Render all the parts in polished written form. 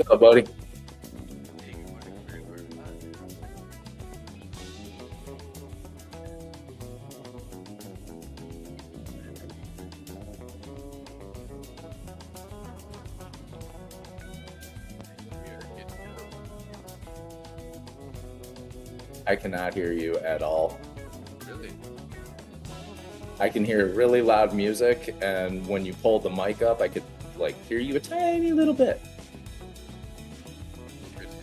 What's up, buddy? Hey, good morning. Very word of I cannot hear you at all. Really? I can hear really loud music, and when you pulled the mic up, I could like hear you a tiny little bit. Interesting.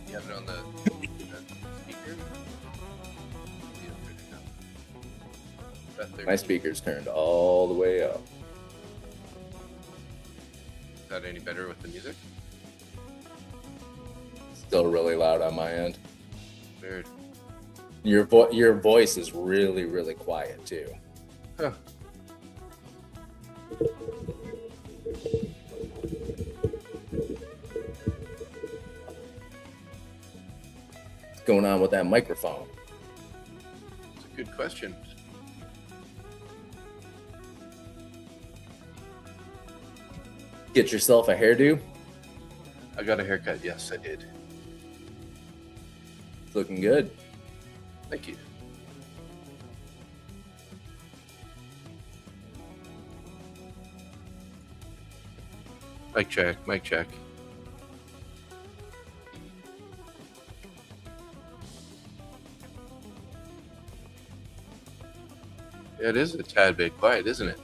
You have it on the speaker? You don't turn it down. About My 13. speaker's turned all the way up. Is that any better with the music? Still really loud on my end. Weird. Your voice is really, really quiet too. Huh. What's going on with that microphone? It's a good question. Get yourself a hairdo? I got a haircut. Yes, I did. It's looking good. Thank you. Mic check. Mic check. Yeah, it is a tad bit quiet, isn't it?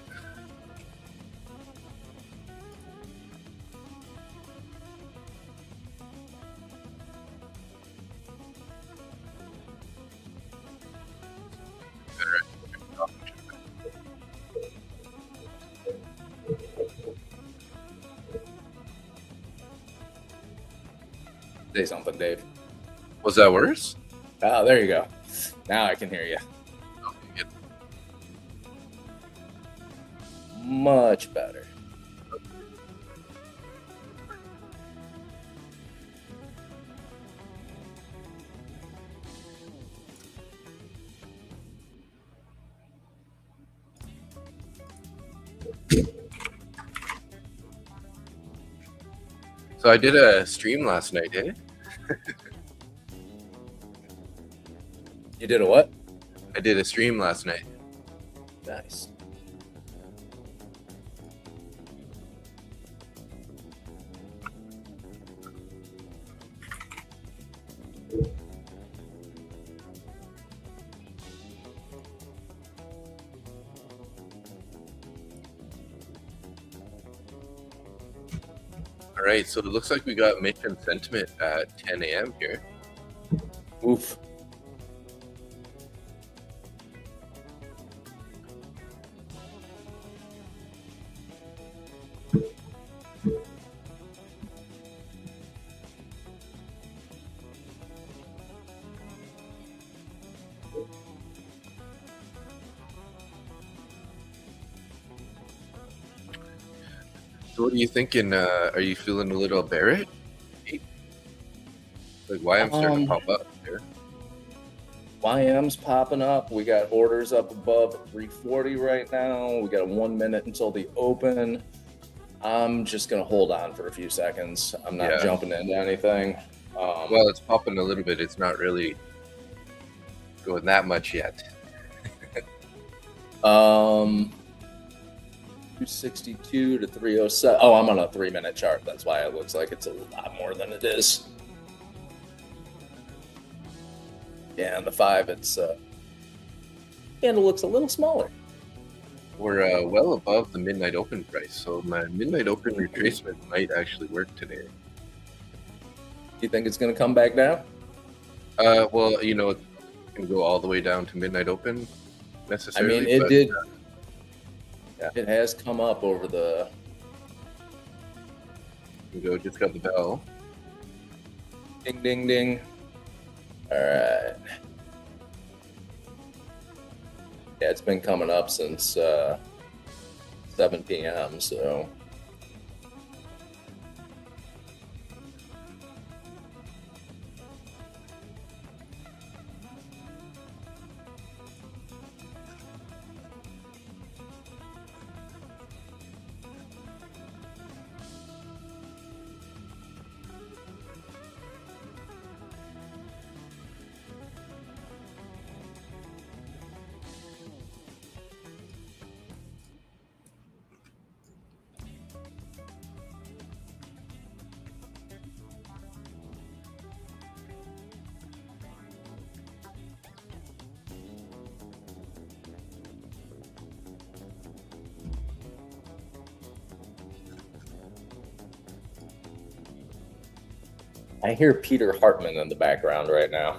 Say something, Dave. Was that worse? Oh, there you go. Now I can hear you. Okay, good. Much better. So I did a stream last night, eh? You did a what? I did a stream last night. Nice. All right, so it looks like we got mission sentiment at 10 a.m. here. Oof. So what are you thinking? Are you feeling a little bearish? Like why I'm starting to pop up here. YM's popping up. We got orders up above 340 right now. We got 1 minute until the open. I'm just going to hold on for a few seconds. I'm not jumping into anything. Well, it's popping a little bit. It's not really going that much yet. 262 to 307. Oh, I'm on a 3-minute chart. That's why it looks like it's a lot more than it is. Yeah, and the 5, it's candle looks a little smaller. We're well above the midnight open price, so my midnight open retracement might actually work today. You think it's going to come back down? Well, you know, it can go all the way down to midnight open necessarily. I mean, it did. Yeah, it has come up over the. Go, just got the bell. Ding, ding, ding. All right. Yeah, it's been coming up since 7 p.m. So. I hear Peter Hartman in the background right now.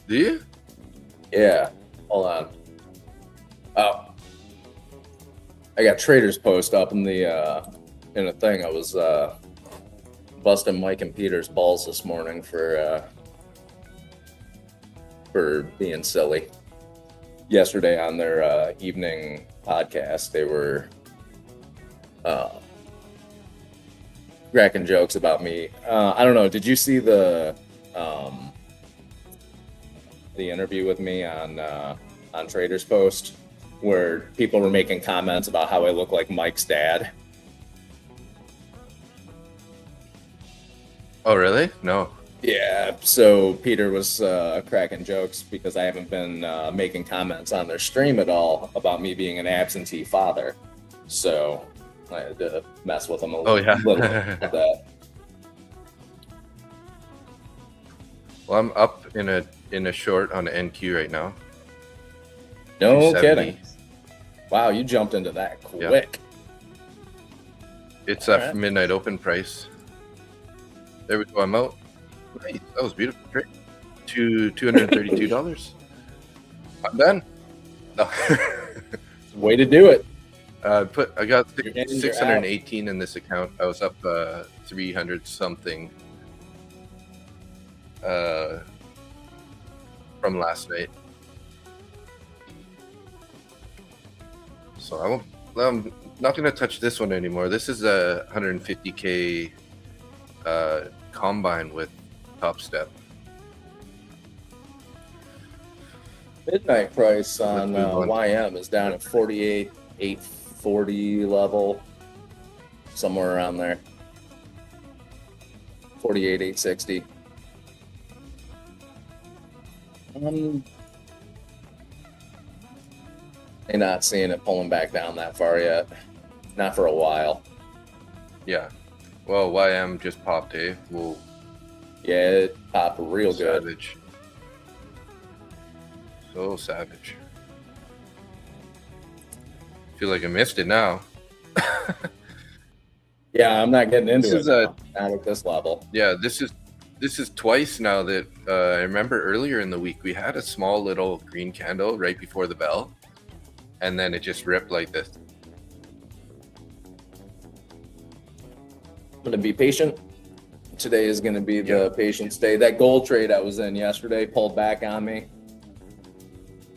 Do you? Yeah, hold on. Oh, I got Traders Post up in the in a thing. I was busting Mike and Peter's balls this morning for being silly. Yesterday on their evening podcast, they were cracking jokes about me. I don't know. Did you see the interview with me on Traders Post, where people were making comments about how I look like Mike's dad? Oh, really? No. Yeah. So Peter was cracking jokes because I haven't been making comments on their stream at all about me being an absentee father. So I had to mess with him a little bit with that. Well, I'm up in a short on NQ right now. No 270. kidding. Wow, you jumped into that quick. It's a midnight open price. There we go. I'm out. Nice. That was beautiful. Great. $232. I'm done. No. Way to do it. I got You're in, you're 618 in this account. I was up 300 something from last night. So I'm not going to touch this one anymore. This is a 150K combine with Top Step. Midnight price on YM is down at 48,840 level, somewhere around there. 48,860. They're not seeing it pulling back down that far yet. Not for a while. Yeah. Well, YM just popped, eh? Whoa. Yeah, it popped real good. Savage. So savage. Feel like I missed it now. Yeah, I'm not getting into This it is now, not at this level. Yeah, this is twice now that I remember earlier in the week we had a small little green candle right before the bell, and then it just ripped like this. I'm going to be patient. Today is going to be the patience day. That gold trade I was in yesterday pulled back on me.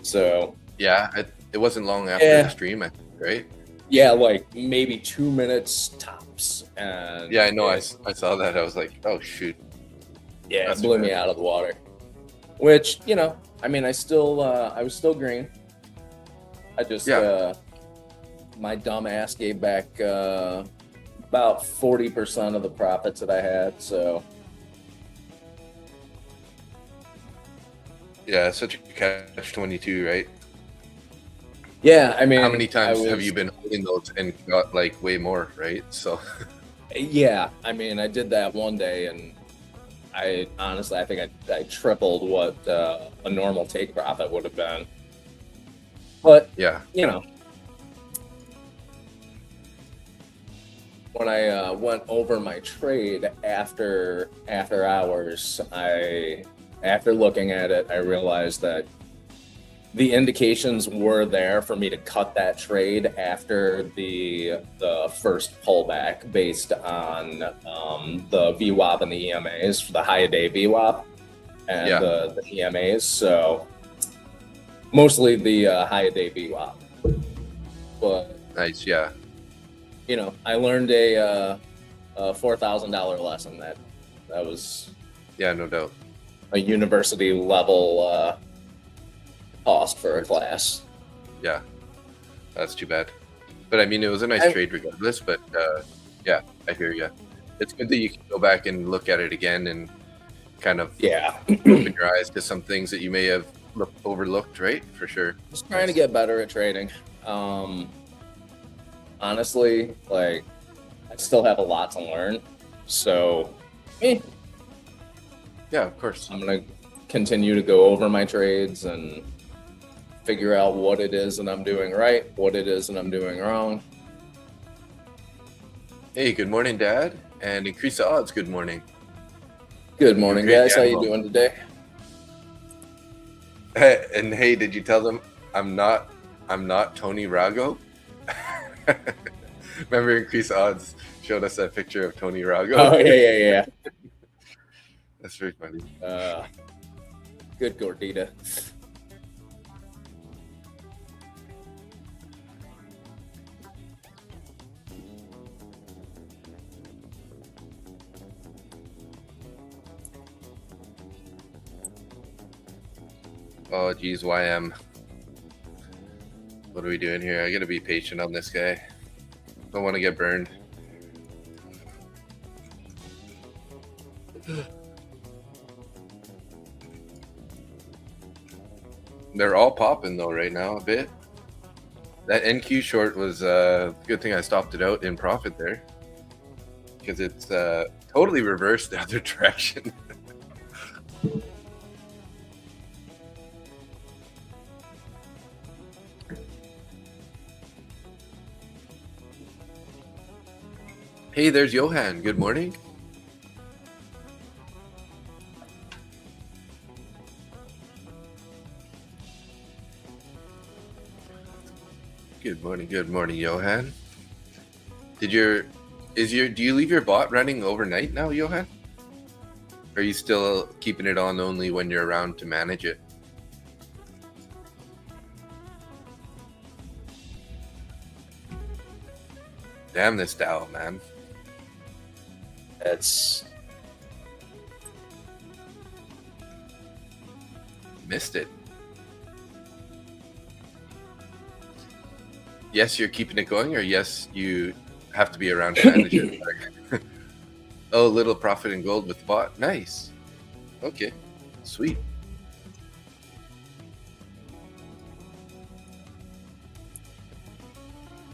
So Yeah, it wasn't long after the stream, I think, right? Yeah, like maybe 2 minutes tops. And Yeah, I know. I saw that. I was like, oh shoot. Yeah, That's it blew bad. me out of the water. Which, I mean, I was still green. I just my dumb ass gave back about 40% of the profits that I had. So Yeah, it's such a catch-22, right? yeah, I mean, How many times have you been holding those and got like way more, right? So Yeah, I mean, I did that one day, and I honestly, I think I tripled what a normal take profit would have been. But yeah, when I went over my trade after hours, after looking at it, I realized that the indications were there for me to cut that trade after the first pullback based on the VWAP and the EMAs, for the high-a-day VWAP and the EMAs. So mostly the high-a-day VWAP. But nice, yeah. I learned a $4,000 lesson that was Yeah, no doubt. a university level cost for a class. Yeah, that's too bad. But I mean, it was a nice trade regardless. But yeah, I hear you. It's good that you can go back and look at it again and kind of open your eyes to some things that you may have overlooked, right? For sure. Just trying to get better at trading. Honestly, like, I still have a lot to learn. So, yeah, of course. I'm going to continue to go over my trades and figure out what it is that I'm doing right, what it is that I'm doing wrong. Hey, good morning, Dad. And increase the odds, good morning. Good morning, Great guys. How you animal. doing today? And hey, did you tell them I'm not Tony Rago? Remember, Increase Odds showed us that picture of Tony Rago. Oh yeah. That's very funny. Good gordita. Oh geez, YM. What are we doing here? I gotta be patient on this guy. Don't want to get burned. They're all popping though right now a bit. That NQ short was a good thing I stopped it out in profit there, because it's totally reversed the other direction. Hey, there's Johan. Good morning. Good morning, Johan. Do you leave your bot running overnight now, Johan? Or are you still keeping it on only when you're around to manage it? Damn this Dow, man. That's Missed it. Yes, you're keeping it going, or yes, you have to be around to manage it. Oh, little profit in gold with the bot. Nice. Okay, sweet.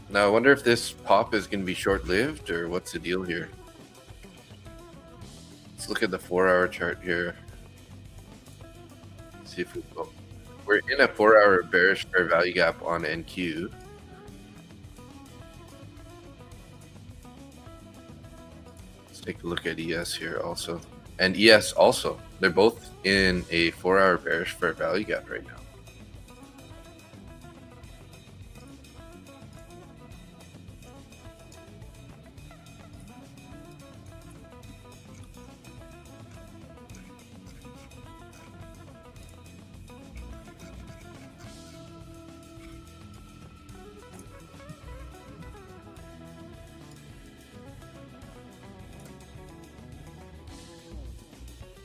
Now, I wonder if this pop is going to be short-lived, or what's the deal here? Let's look at the 4-hour chart here. See if we go. We're in a 4-hour bearish fair value gap on NQ. Let's take a look at ES here also. And ES also. They're both in a 4-hour bearish fair value gap right now.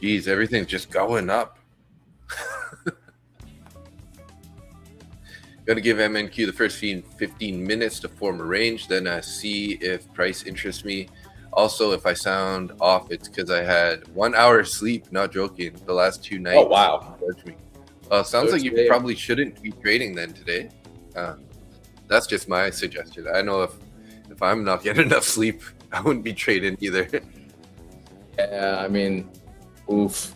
Geez, everything's just going up. Got to give MNQ the first 15 minutes to form a range, then see if price interests me. Also, if I sound off, it's because I had 1 hour sleep, not joking, the last 2 nights. Oh wow. Sounds like you probably shouldn't be trading then today. That's just my suggestion. I know if I'm not getting enough sleep, I wouldn't be trading either. Yeah, I mean, oof.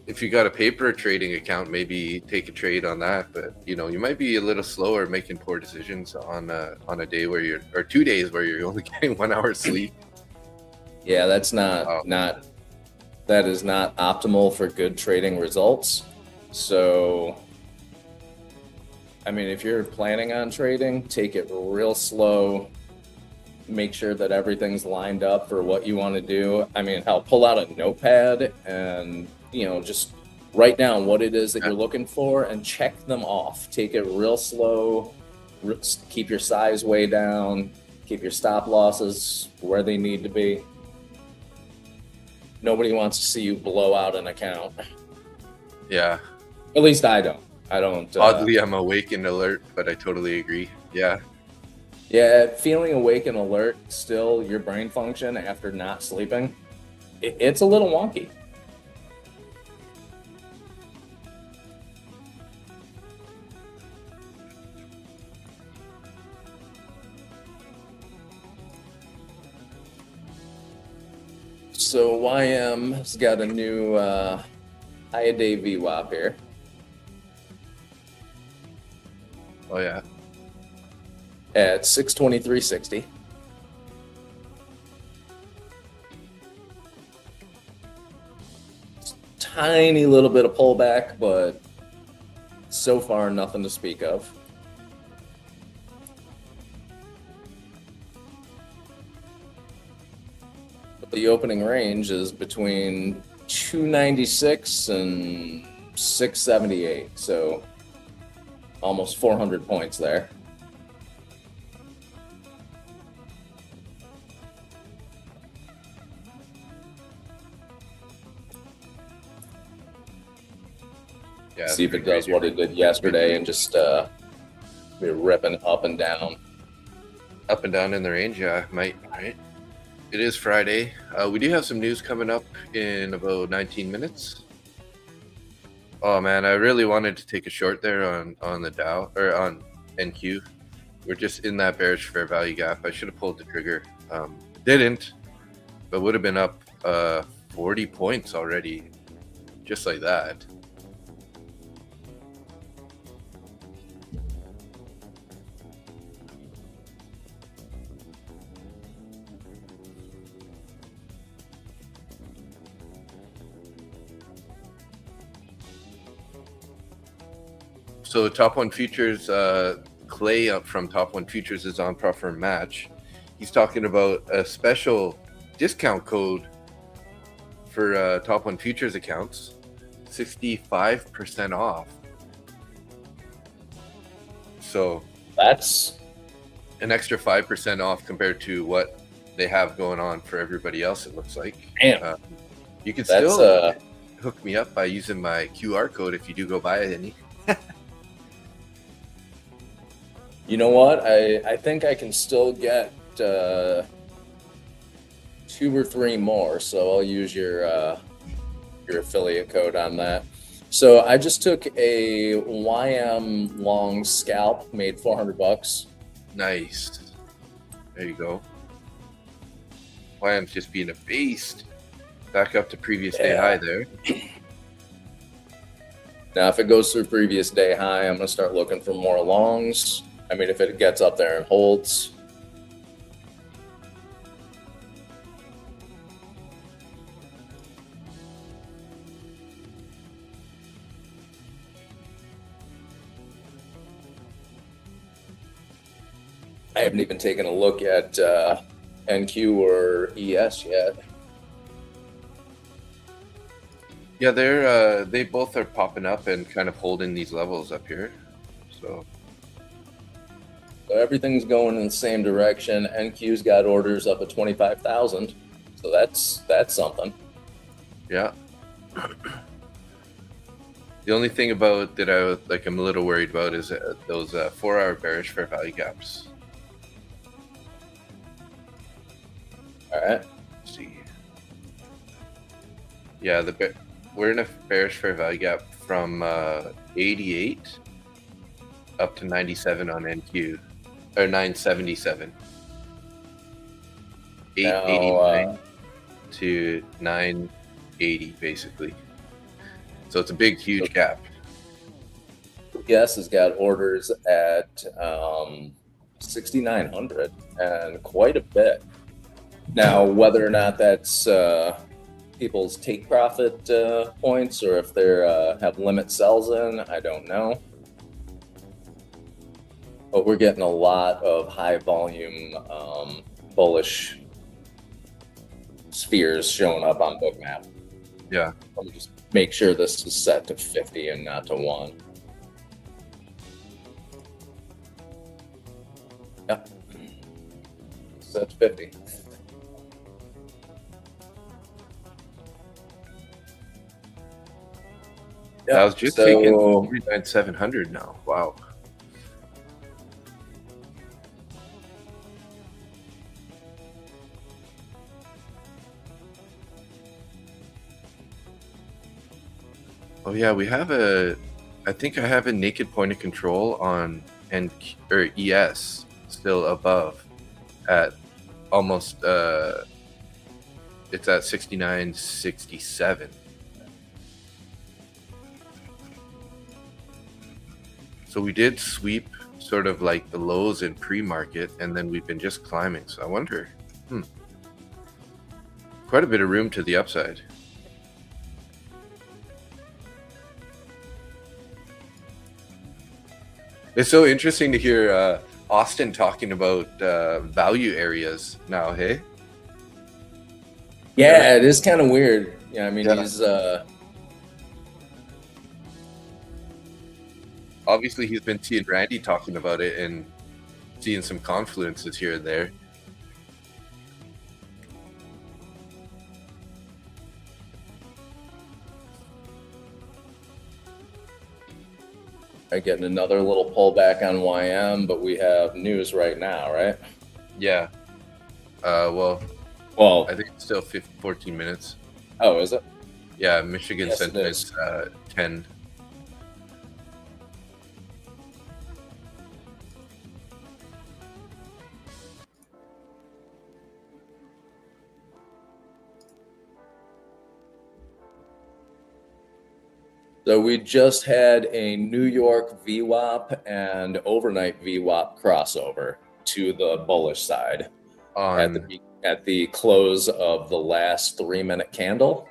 If you got a paper trading account, maybe take a trade on that. But you might be a little slower making poor decisions on a day where or 2 days where you're only getting 1 hour sleep. Yeah, that's that is not optimal for good trading results. So, I mean, if you're planning on trading, take it real slow. Make sure that everything's lined up for what you want to do. I mean, pull out a notepad and just write down what it is that you're looking for and check them off. Take it real slow. Keep your size way down. Keep your stop losses where they need to be. Nobody wants to see you blow out an account. Yeah. At least I don't. Oddly, I'm awake and alert, but I totally agree. Yeah. Yeah, feeling awake and alert, still your brain function after not sleeping, it's a little wonky. So YM has got a new high-a-day VWAP here. Oh yeah. At 623.60. tiny little bit of pullback, but so far nothing to speak of. The opening range is between 296 and 678, so almost 400 points there. Yeah, see if it does what it did yesterday and just be ripping up and down. Up and down in the range, yeah, might, right? It is Friday. We do have some news coming up in about 19 minutes. Oh man, I really wanted to take a short there on the Dow or on NQ. We're just in that bearish fair value gap. I should have pulled the trigger. Didn't, but would have been up 40 points already, just like that. So Top One Futures, Clay up from Top One Futures is on Proffer Match. He's talking about a special discount code for Top One Futures accounts, 65% off. So that's an extra 5% off compared to what they have going on for everybody else, it looks like. You can still hook me up by using my QR code if you do go buy any. You know what? I think I can still get 2 or 3 more, so I'll use your affiliate code on that. So I just took a YM long scalp, made $400. Nice. There you go. YM's just being a beast. Back up to previous day high there. Now, if it goes through previous day high, I'm going to start looking for more longs. I mean, if it gets up there and holds. I haven't even taken a look at NQ or ES yet. Yeah, they both are popping up and kind of holding these levels up here. So everything's going in the same direction. NQ's got orders up at 25,000, so that's something. Yeah. The only thing about that I'm a little worried about is those 4-hour bearish fair value gaps. All right. Let's see. Yeah, we're in a bearish fair value gap from 88 up to 97 on NQ, or 977. 889 to 980 basically. So it's a big, huge gap. Yes, has got orders at 6,900 and quite a bit. Now, whether or not that's people's take profit points or if they have limit sells in, I don't know. But we're getting a lot of high volume bullish spheres showing up on Bookmap. Yeah. Let me just make sure this is set to 50 and not to 1. Yeah. Set to 50. Yeah, I was just taking 3,700 now. Wow. Oh yeah, we have I think I have a naked point of control on ES still above at almost it's at 69.67. So we did sweep sort of like the lows in pre-market, and then we've been just climbing. So I wonder, quite a bit of room to the upside. It's so interesting to hear Austin talking about value areas now. Hey. Yeah, it is kind of weird. Yeah, I mean, he's obviously he's been seeing Randy talking about it and seeing some confluences here and there. getting another little pullback on YM, but we have news right now, right? Yeah. Well, I think it's still 14 minutes. Oh, is it? Yeah, Michigan sentiment's 10. So we just had a New York VWAP and overnight VWAP crossover to the bullish side at the close of the last 3-minute candle.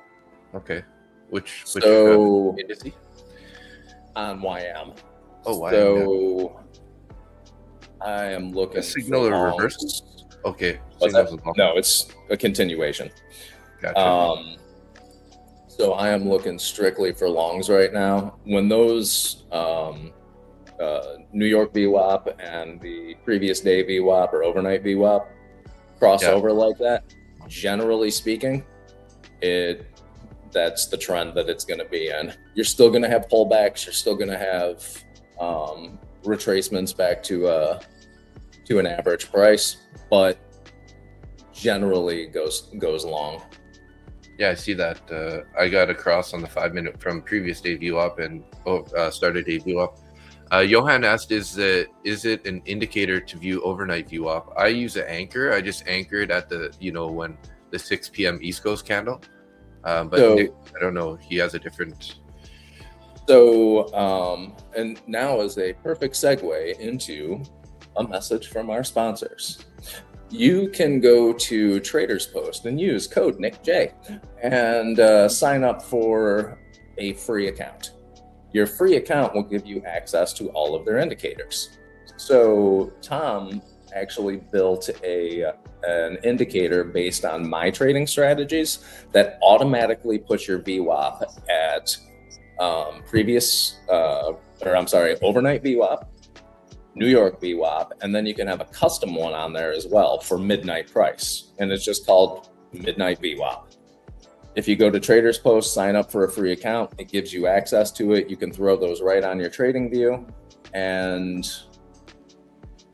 Okay. Which indice? On YM. Oh, YM. So I am looking. A signal or reverse? Okay. No, it's a continuation. Gotcha. So I am looking strictly for longs right now. When those New York VWAP and the previous day VWAP or overnight VWAP cross over like that, generally speaking, that's the trend that it's going to be in. You're still going to have pullbacks. You're still going to have retracements back to an average price, but generally goes long. Yeah, I see that. I got a cross on the 5-minute from previous day VWAP and started day VWAP. Johan asked, is it an indicator to view overnight VWAP? I use an anchor. I just anchor it at the, when the 6 p.m. East Coast candle. But Nick, I don't know. He has a different. So, and now is a perfect segue into a message from our sponsors. You can go to Traders Post and use code NickJ and sign up for a free account. Your free account will give you access to all of their indicators. So Tom actually built an indicator based on my trading strategies that automatically puts your VWAP at overnight VWAP, New York VWAP, and then you can have a custom one on there as well for midnight price, and it's just called Midnight VWAP. If you go to Traders Post, sign up for a free account, it gives you access to it. You can throw those right on your trading view and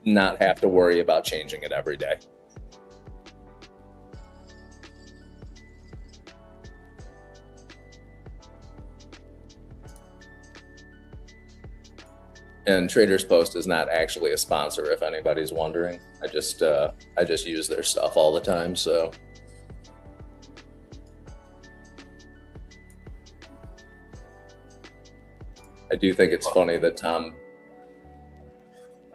not have to worry about changing it every day. And Traders Post is not actually a sponsor, if anybody's wondering. I just use their stuff all the time, so. I do think it's funny that Tom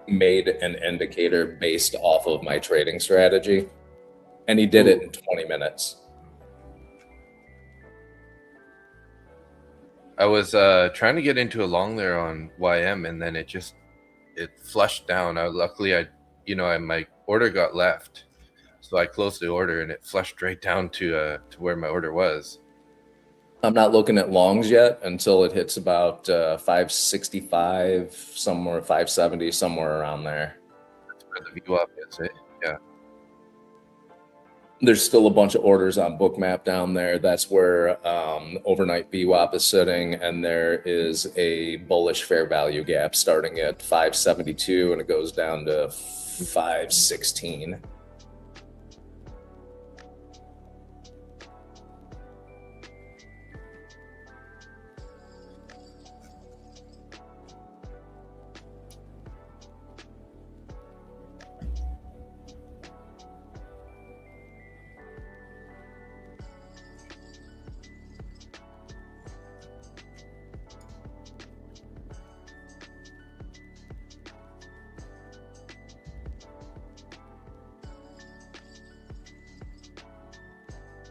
made an indicator based off of my trading strategy, and he did it in 20 minutes. I was trying to get into a long there on YM, and then it flushed down. Luckily, my order got left, so I closed the order, and it flushed right down to where my order was. I'm not looking at longs yet until it hits about 565, somewhere 570, somewhere around there. That's where the VWAP is, eh? Yeah. There's still a bunch of orders on Bookmap down there. That's where overnight VWAP is sitting, and there is a bullish fair value gap starting at 572, and it goes down to 516.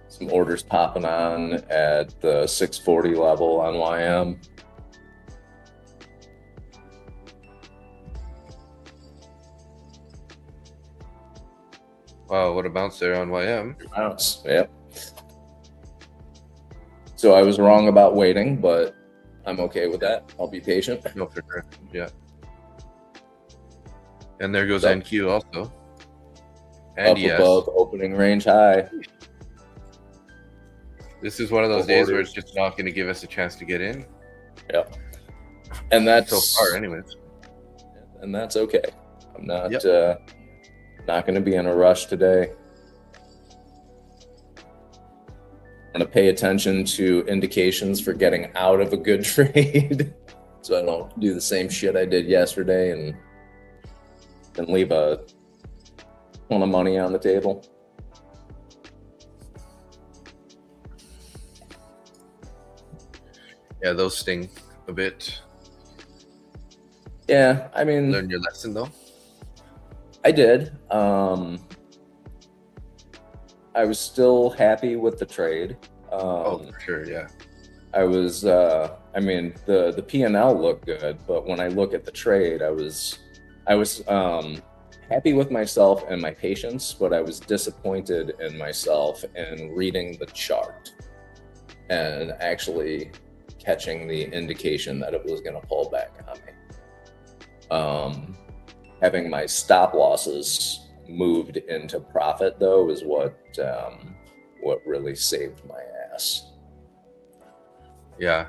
Some orders popping on at the 640 level on YM. Wow, what a bounce there on YM. Bounce. Yep. So I was wrong about waiting, but I'm okay with that. I'll be patient. No, for sure. Yeah. And there goes So, NQ also. And up above opening range high. This is one of those days where it's just not going to give us a chance to get in. Yep. And that's so far, anyways. And that's okay. I'm not not going to be in a rush today. I'm going to pay attention to indications for getting out of a good trade, so I don't do the same shit I did yesterday and leave a ton of money on the table. Yeah, those sting a bit. Yeah, I mean, learn your lesson though. I did. I was still happy with the trade. Oh, for sure, yeah. I was. I mean, the P&L looked good, but when I look at the trade, I was happy with myself and my patience, but I was disappointed in myself in reading the chart and actually catching the indication that it was going to pull back on me. Having my stop losses moved into profit, though, is what really saved my ass. Yeah.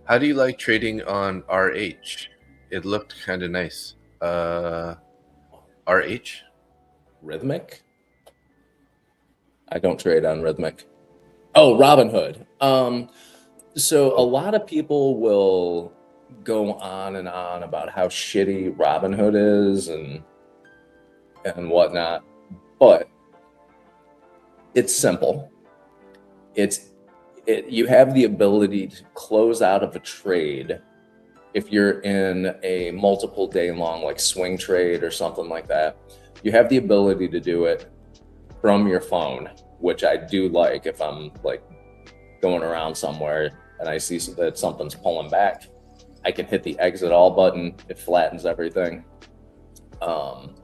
How do you like trading on RH? It looked kind of nice. RH? Rhythmic? I don't trade on Rhythmic. Oh, Robinhood. So a lot of people will go on and on about how shitty Robinhood is and whatnot, but it's simple. You have the ability to close out of a trade if you're in a multiple day long like swing trade or something like that. You have the ability to do it from your phone, which I do like if I'm like going around somewhere and I see that something's pulling back. I can hit the exit all button. It flattens everything.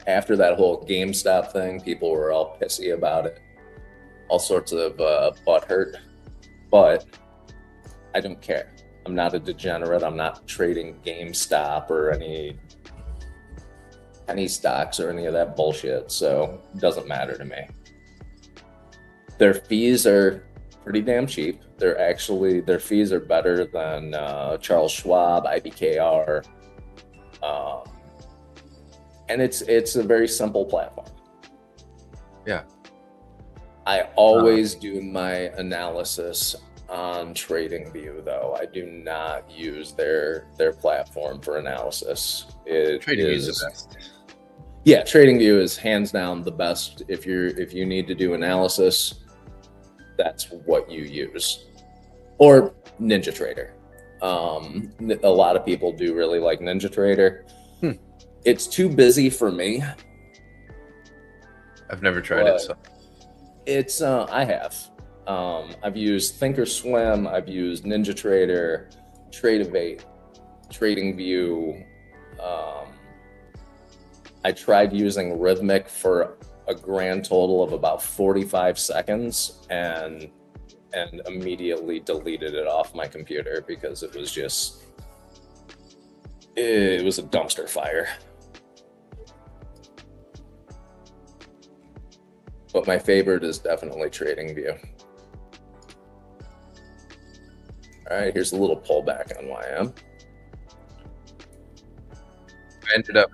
After that whole GameStop thing, people were all pissy about it. All sorts of butt hurt. But I don't care. I'm not a degenerate. I'm not trading GameStop or any stocks or any of that bullshit. So it doesn't matter to me. Their fees are pretty damn cheap. Their fees are better than Charles Schwab, IBKR, and it's a very simple platform. Yeah. I always do my analysis on TradingView, though. I do not use their platform for analysis. TradingView is the best. Yeah, TradingView is hands down the best. If you need to do analysis, that's what you use. Or NinjaTrader. A lot of people do really like NinjaTrader. It's too busy for me. I've never tried it, so it's I have. I've used Thinkorswim, I've used NinjaTrader, Tradeovate, TradingView. I tried using Rhythmic for a grand total of about 45 seconds and immediately deleted it off my computer because it was a dumpster fire. But my favorite is definitely TradingView. All right, here's a little pullback on YM. I ended up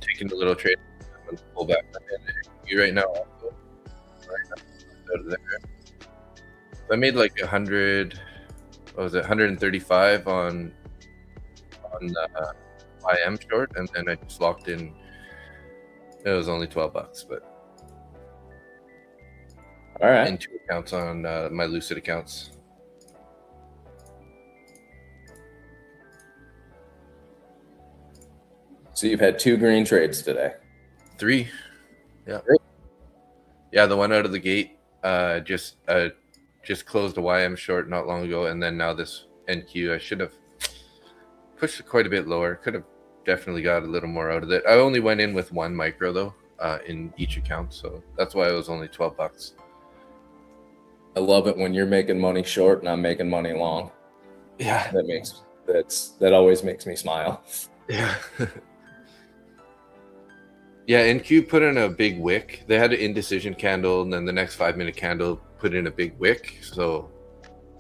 taking a little trade and pullback right now. Also. Out of there. So I made like 100. What was it? 135 on IM short, and then I just locked in. It was only $12, but all right. In 2 accounts on my Lucid accounts. So you've had 2 green trades today. 3. Yeah. Yeah, the one out of the gate just closed a YM short not long ago, and then now this NQ. I should have pushed it quite a bit lower. Could have definitely got a little more out of it. I only went in with 1 micro though, in each account, so that's why it was only $12. I love it when you're making money short and I'm making money long. Yeah, that always makes me smile. yeah. Yeah, MNQ put in a big wick. They had an indecision candle, and then the next 5-minute candle put in a big wick. So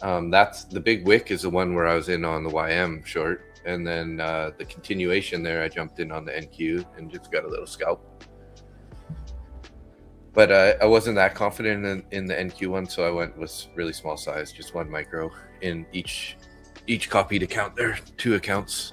that's the big wick is the one where I was in on the YM short, and then the continuation there, I jumped in on the NQ and just got a little scalp. But I wasn't that confident in the NQ one, so I went with really small size, just 1 micro in each copied account there, 2 accounts.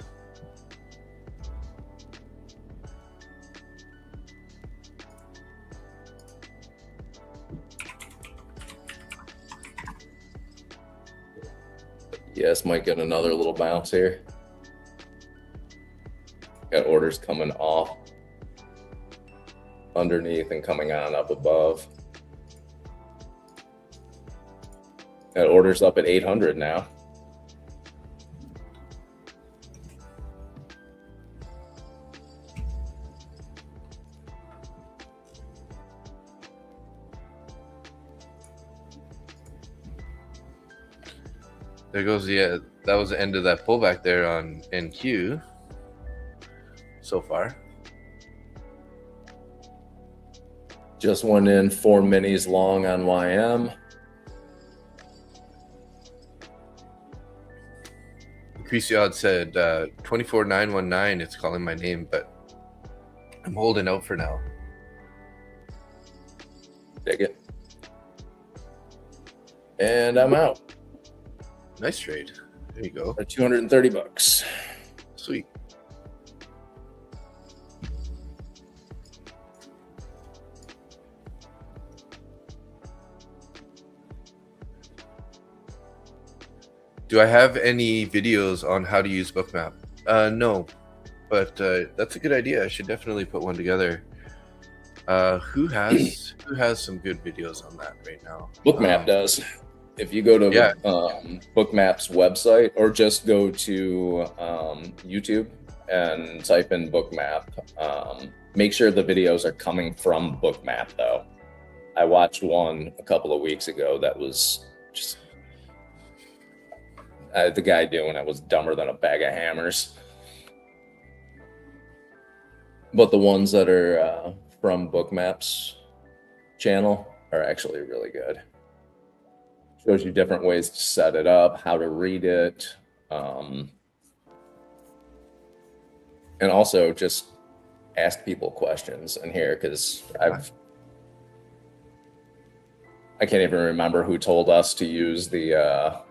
Yes, might get another little bounce here. Got orders coming off underneath and coming on up above. Got orders up at 800 now. There goes, yeah, that was the end of that pullback there on NQ so far. Just went in 4 minis long on YM. Increase the odds said 24919. It's calling my name, but I'm holding out for now. Take it. And I'm out. Nice trade. There you go. For $230. Sweet. Do I have any videos on how to use Bookmap? No, but that's a good idea. I should definitely put one together. Who has some good videos on that right now? Bookmap does. If you go to Bookmap's website, or just go to YouTube and type in Bookmap, make sure the videos are coming from Bookmap, though. I watched one a couple of weeks ago that was just the guy doing it was dumber than a bag of hammers. But the ones that are from Bookmap's channel are actually really good. Shows you different ways to set it up, how to read it, and also just ask people questions in here, because I can't even remember who told us to use the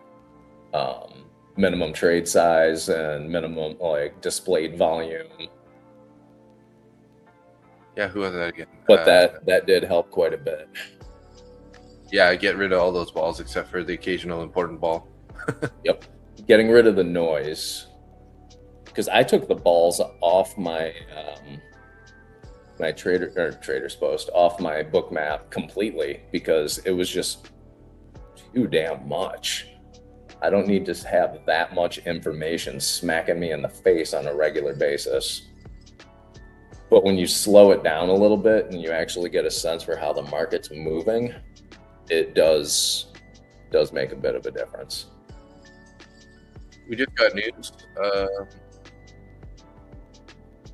minimum trade size and minimum displayed volume. Yeah, who was that again? But that did help quite a bit. Yeah, I get rid of all those balls except for the occasional important ball. Yep. Getting rid of the noise. Because I took the balls off my my trader's post, off my Bookmap completely, because it was just too damn much. I don't need to have that much information smacking me in the face on a regular basis. But when you slow it down a little bit and you actually get a sense for how the market's moving, it does make a bit of a difference. We just got news.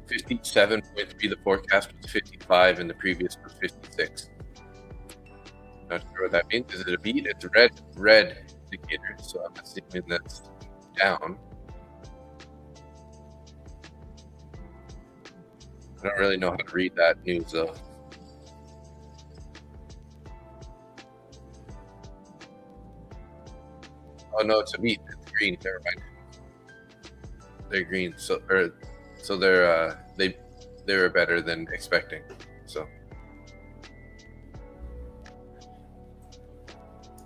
57.3, the forecast was 55, and the previous was 56. Not sure what that means. Is it a beat? It's a red indicator, so I'm assuming that's down. I don't really know how to read that news though. Oh no, it's a beat. It's green. Never mind. They're green, so they're they were better than expecting. So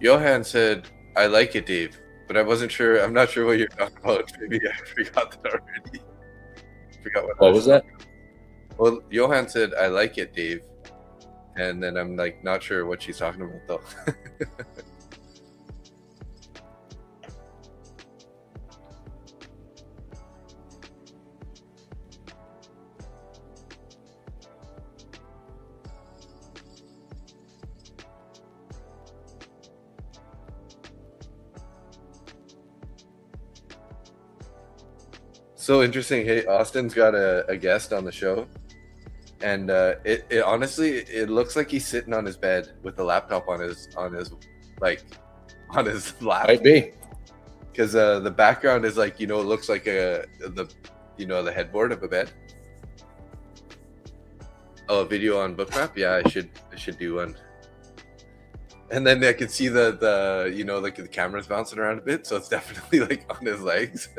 Johan said, "I like it, Dave," but I wasn't sure. I'm not sure what you're talking about. Maybe I forgot that already. Forgot what was that? Well, Johan said, "I like it, Dave," and then I'm like, not sure what she's talking about though. So interesting. Hey, Austin's got a guest on the show, and it honestly it looks like he's sitting on his bed with a laptop on his like on his lap. Might be. Because the background is like, it looks like the headboard of a bed. Oh, a video on Bookmap? Yeah, I should do one. And then I can see the like the camera's bouncing around a bit, so it's definitely like on his legs.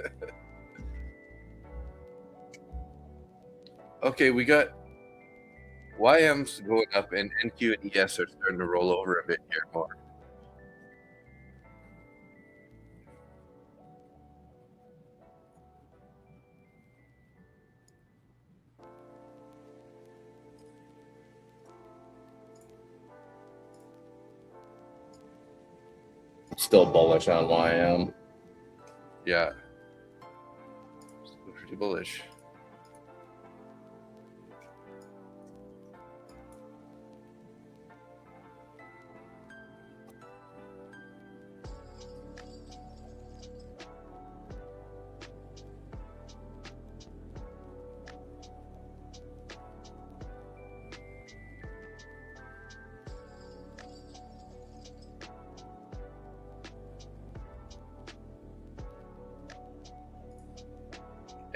Okay, we got YM's going up, and NQ and ES are starting to roll over a bit here more. Still bullish on YM. Yeah. Still pretty bullish.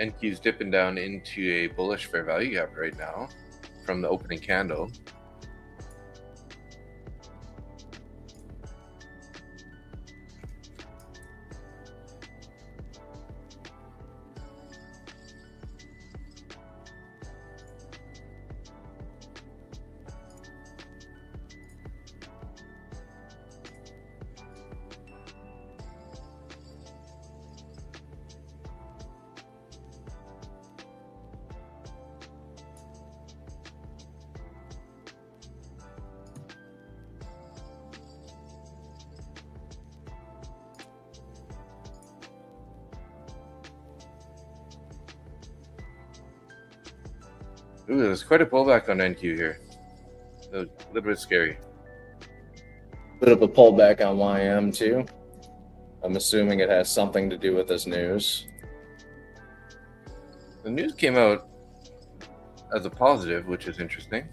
NQ's dipping down into a bullish fair value gap right now from the opening candle. Ooh, there's quite a pullback on NQ here. A little bit scary. Bit of a pullback on YM too. I'm assuming it has something to do with this news. The news came out as a positive, which is interesting.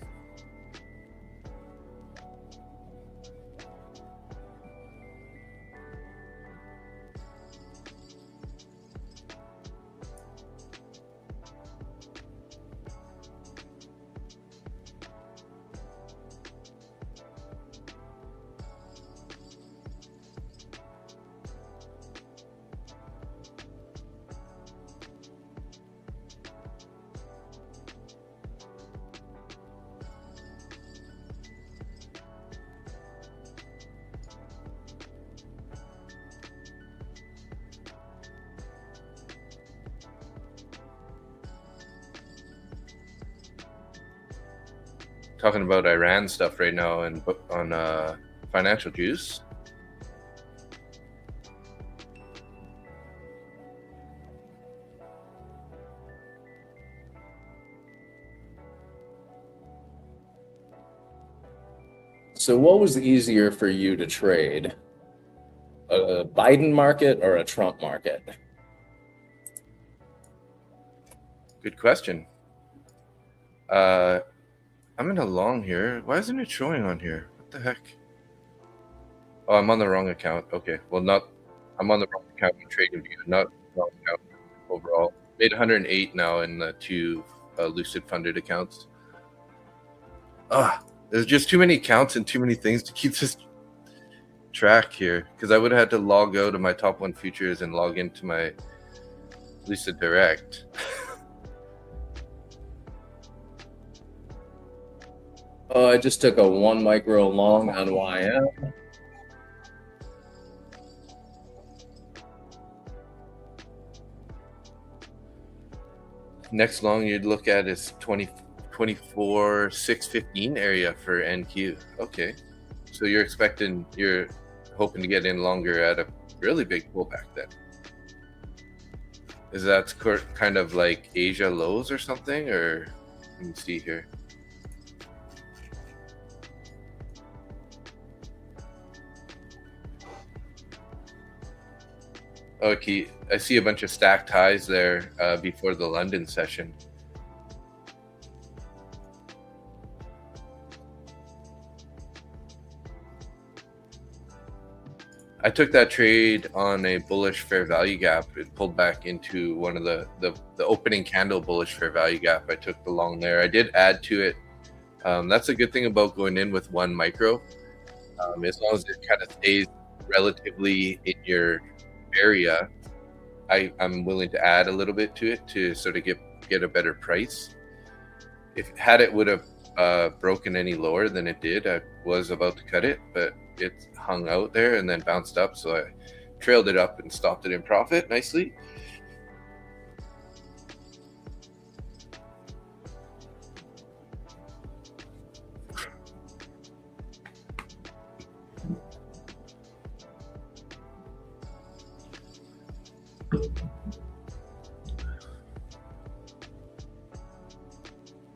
Talking about Iran stuff right now and on Financial Juice. So what was easier for you to trade? A Biden market or a Trump market? Good question. I'm in a long here. Why isn't it showing on here? What the heck? Oh, I'm on the wrong account. Okay, well, I'm on the wrong account in trading view, not wrong account overall. Made 108 now in the two Lucid funded accounts. There's just too many accounts and too many things to keep this track here, because I would have had to log out of my top 1 futures and log into my Lucid Direct. Oh, I just took a 1 micro long on YM. Next long you'd look at is 24,615 area for NQ. Okay, so you're hoping to get in longer at a really big pullback then. Is that kind of like Asia lows or something, or let me see here. Okay, I see a bunch of stacked highs there before the London session. I took that trade on a bullish fair value gap. It pulled back into one of the opening candle bullish fair value gap. I took the long there. I did add to it. That's a good thing about going in with one micro. As long as it kind of stays relatively in your area, I'm willing to add a little bit to it to sort of get a better price. If it would have broken any lower than it did, I was about to cut it, but it hung out there and then bounced up, so I trailed it up and stopped it in profit nicely.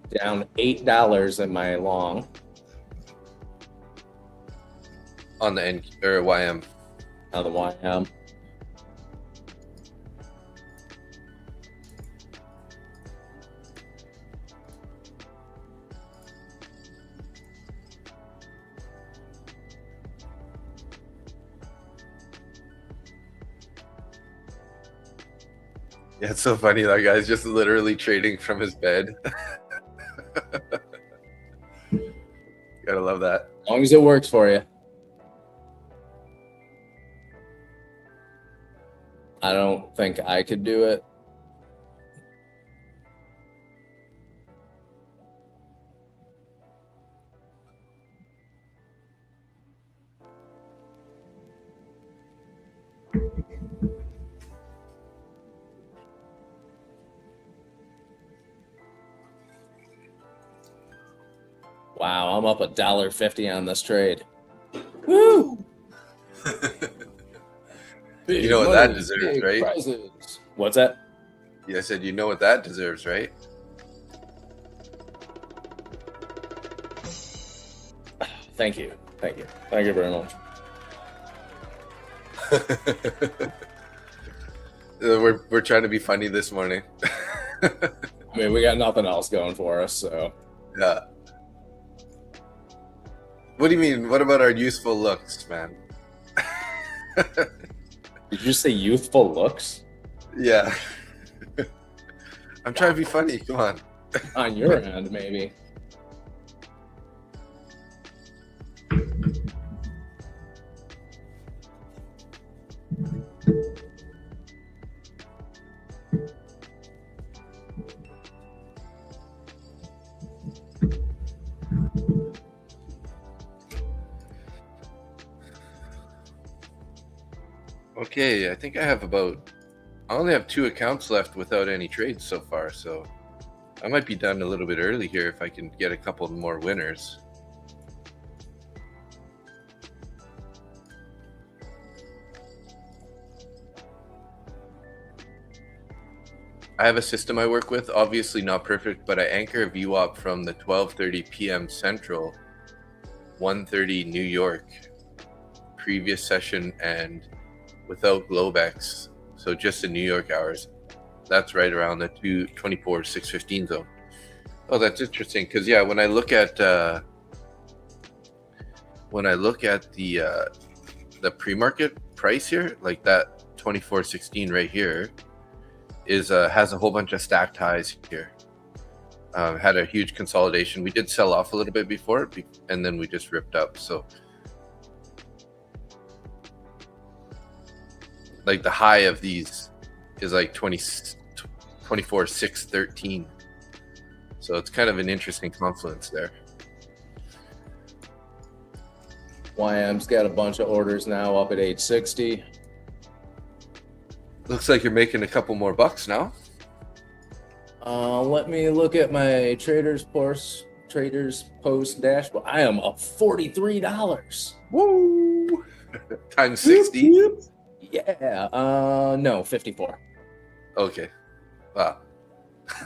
Down $8 in my long. On the NQ or YM. On the YM. Yeah, it's so funny. That guy's just literally trading from his bed. Gotta love that. As long as it works for you. I don't think I could do it. Wow, I'm up $1.50 on this trade. Woo! You know what that deserves, right? Prizes. What's that? Yeah, I said, you know what that deserves, right? Thank you. Thank you. Thank you very much. We're trying to be funny this morning. I mean, we got nothing else going for us, so. Yeah. What do you mean? What about our useful looks, man? Did you say youthful looks? Yeah. I'm trying to be funny. Come on. On your end, maybe. Okay, I think I only have 2 accounts left without any trades so far, so I might be done a little bit early here if I can get a couple more winners. I have a system I work with, obviously not perfect, but I anchor a VWAP from the 12:30 p.m. Central, 1:30 New York, previous session, and without Globex, so just the New York hours. That's right around the 224-615 zone. Oh, that's interesting, because yeah, when I look at the pre-market price here, like that 24.16 right here, has a whole bunch of stacked highs here. Had a huge consolidation. We did sell off a little bit before, and then we just ripped up. So, like the high of these is like 24.613. So it's kind of an interesting confluence there. YM's got a bunch of orders now up at 860. Looks like you're making a couple more bucks now. Let me look at my Traders Post dashboard. I am up $43. Woo! Times 60. Yeah. No, 54. Okay. Wow.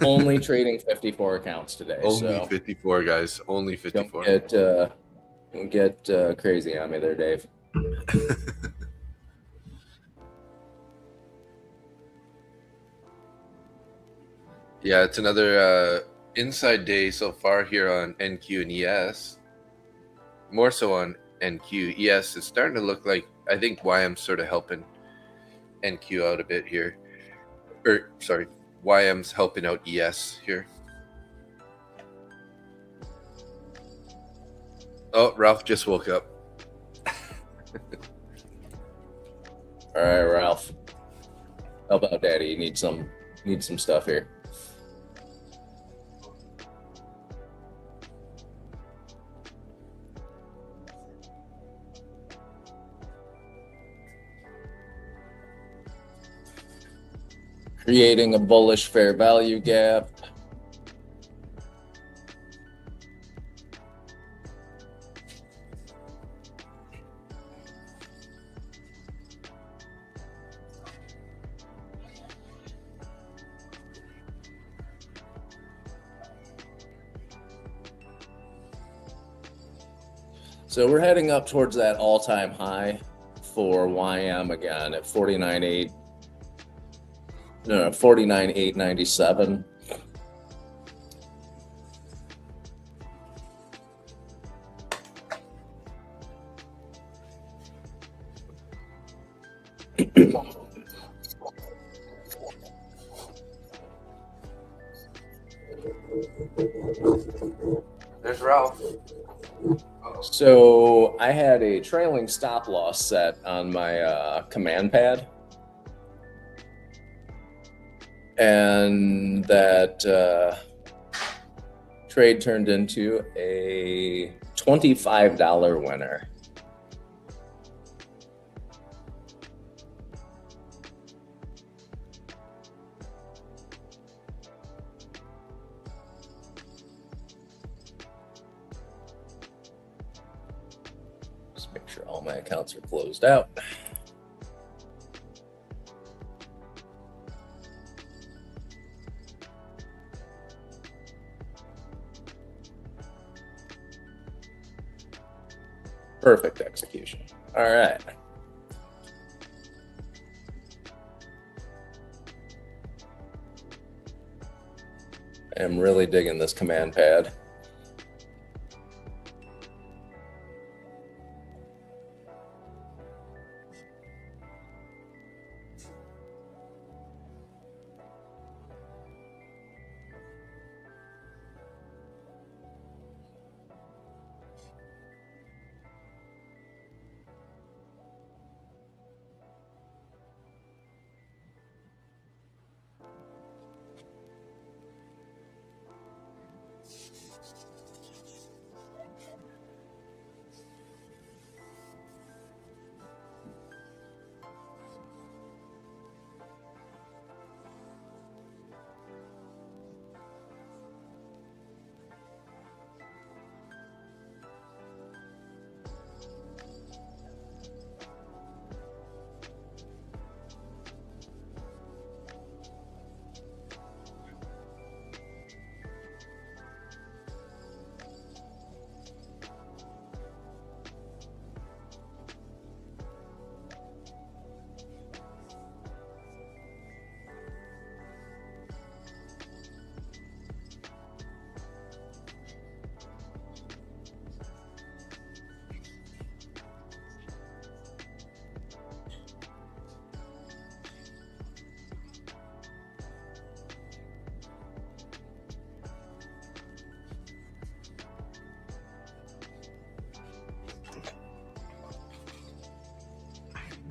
Only trading 54 accounts today. Only so 54, guys. Only 54. Don't get crazy on me there, Dave. Yeah, it's another inside day so far here on NQ and ES. More so on NQ. ES is starting to look like, I think YM's sort of helping NQ out a bit here. Or, sorry, YM's helping out ES here. Oh, Ralph just woke up. All right, Ralph. Help out Daddy. You need some stuff here. Creating a bullish fair value gap. So we're heading up towards that all-time high for YM again at 49,897. There's Ralph. So I had a trailing stop loss set on my command pad, and that trade turned into a $25 winner. Make sure all my accounts are closed out. Perfect execution. All right. I'm really digging this command pad.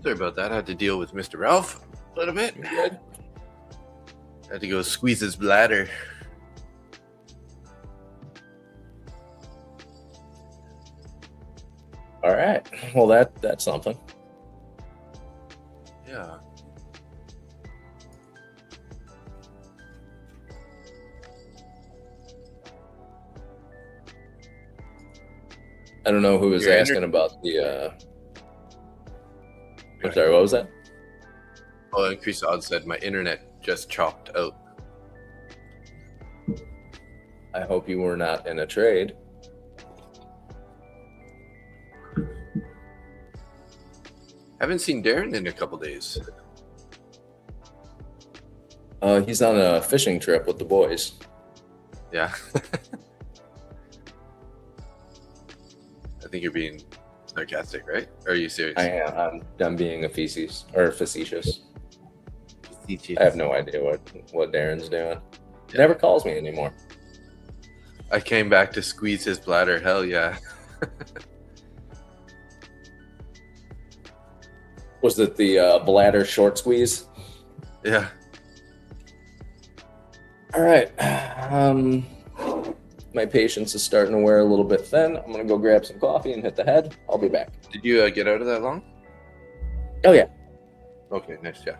Sorry about that. I had to deal with Mr. Ralph a little bit. Good. Had to go squeeze his bladder. All right. Well, that's something. Yeah. I don't know who was asking about the. I'm sorry. What was that? Oh, increased odds said my internet just chopped out. I hope you were not in a trade. Haven't seen Darren in a couple days. He's on a fishing trip with the boys. Yeah. I think you're being sarcastic, right? Or are you serious? I am. I'm being facetious. Facetious. I have no idea what Darren's doing. Yeah. Never calls me anymore. I came back to squeeze his bladder. Hell yeah. Was it the bladder short squeeze? Yeah. All right. My patience is starting to wear a little bit thin. I'm gonna go grab some coffee and hit the head. I'll be back. Did you get out of that long? Oh yeah. Okay, nice. Yeah.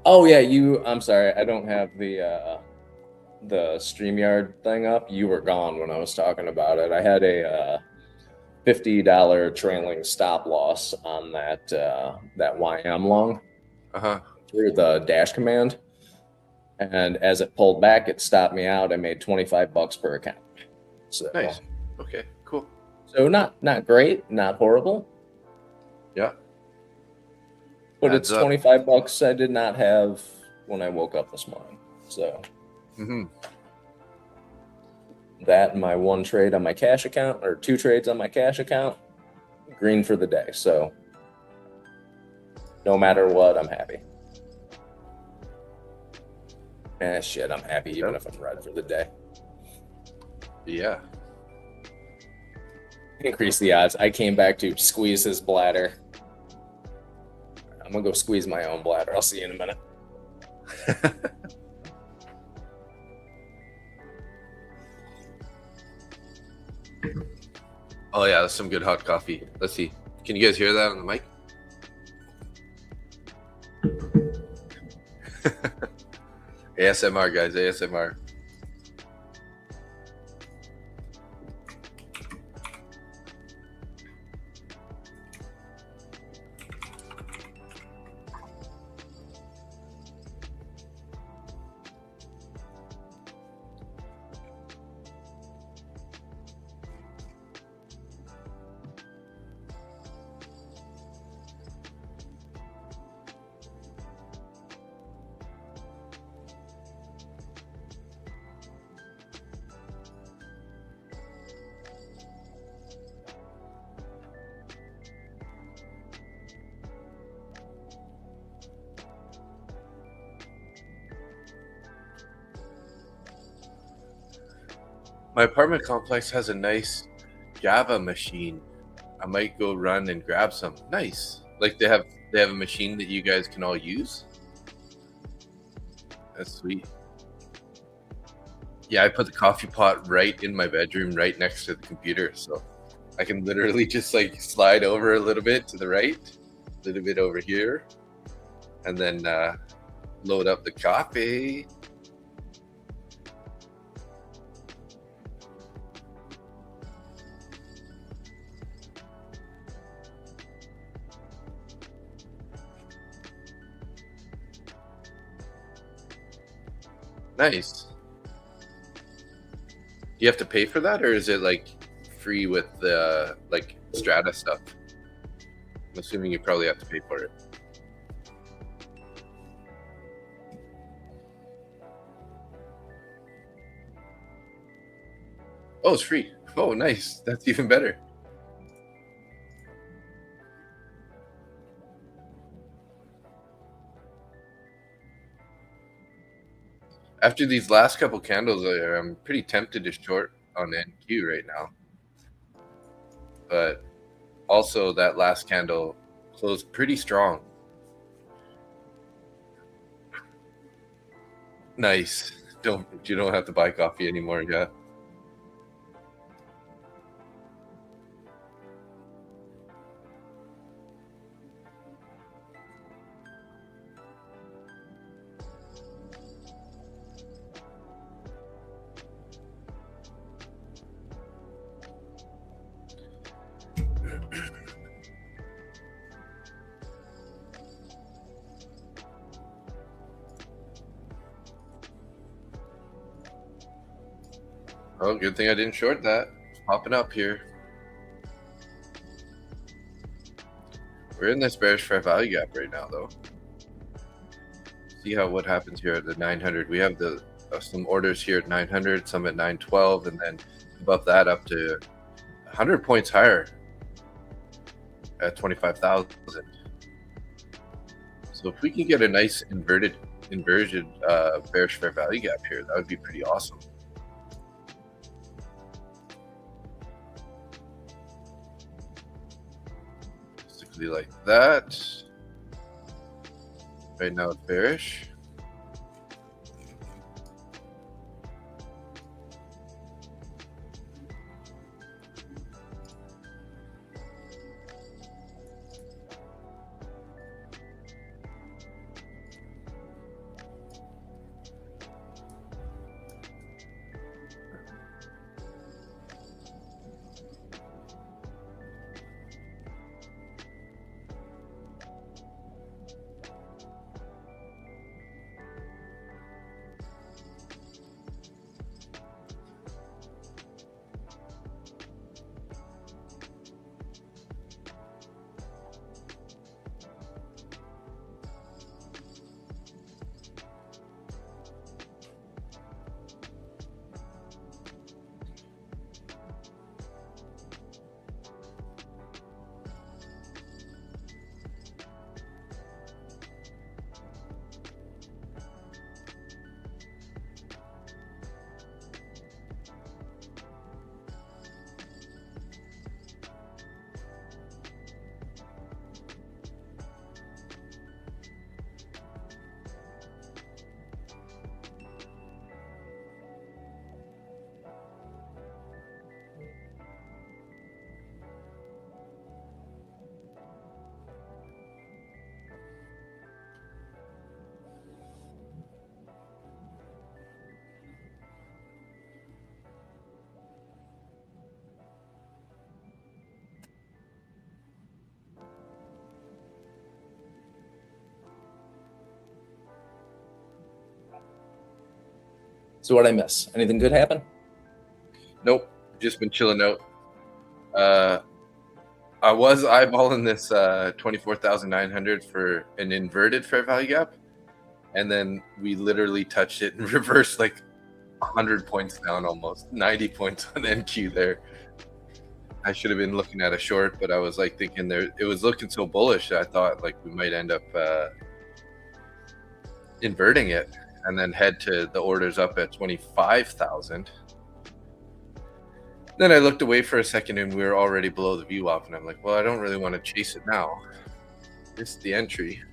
Oh yeah. I'm sorry. I don't have the StreamYard thing up. You were gone when I was talking about it. I had a $50 trailing stop loss on that YM long through the dash command, and as it pulled back, it stopped me out. I made $25 per account. So nice. Okay, cool. So not great, not horrible. Yeah. But it's $25 I did not have when I woke up this morning. So that and my one trade on my cash account, or two trades on my cash account, green for the day. So no matter what, I'm happy. Shit, I'm happy even if I'm red for the day. Yeah. Increase the odds. I came back to squeeze his bladder. I'm gonna go squeeze my own bladder. I'll see you in a minute. Oh yeah, that's some good hot coffee. Let's see. Can you guys hear that on the mic? ASMR, guys. ASMR. My apartment complex has a nice Java machine. I might go run and grab some. Nice. Like they have a machine that you guys can all use. That's sweet. Yeah, I put the coffee pot right in my bedroom, right next to the computer, so I can literally just like slide over a little bit to the right, a little bit over here, and then load up the coffee. Nice. Do you have to pay for that, or is it like free with the like Strata stuff? I'm assuming you probably have to pay for it. Oh, it's free. Oh, nice. That's even better. After these last couple candles, I'm pretty tempted to short on NQ right now. But also that last candle closed pretty strong. Nice. You don't have to buy coffee anymore, yeah. Oh, good thing I didn't short that. It's popping up here. We're in this bearish fair value gap right now, though. see what happens here at the 900. We have the some orders here at 900, some at 912, and then above that up to 100 points higher at 25,000. So if we can get a nice inverted bearish fair value gap here, that would be pretty awesome. Basically like that. Right now it's bearish. So what I miss? Anything good happen? Nope, just been chilling out. I was eyeballing this 24,900 for an inverted fair value gap, and then we literally touched it in reverse, like 100 points down, almost 90 points on NQ there. I should have been looking at a short, but I was like thinking there, it was looking so bullish that I thought like we might end up inverting it and then head to the orders up at 25,000. Then I looked away for a second and we were already below the VWAP, and I'm like, well, I don't really want to chase it now. It's the entry.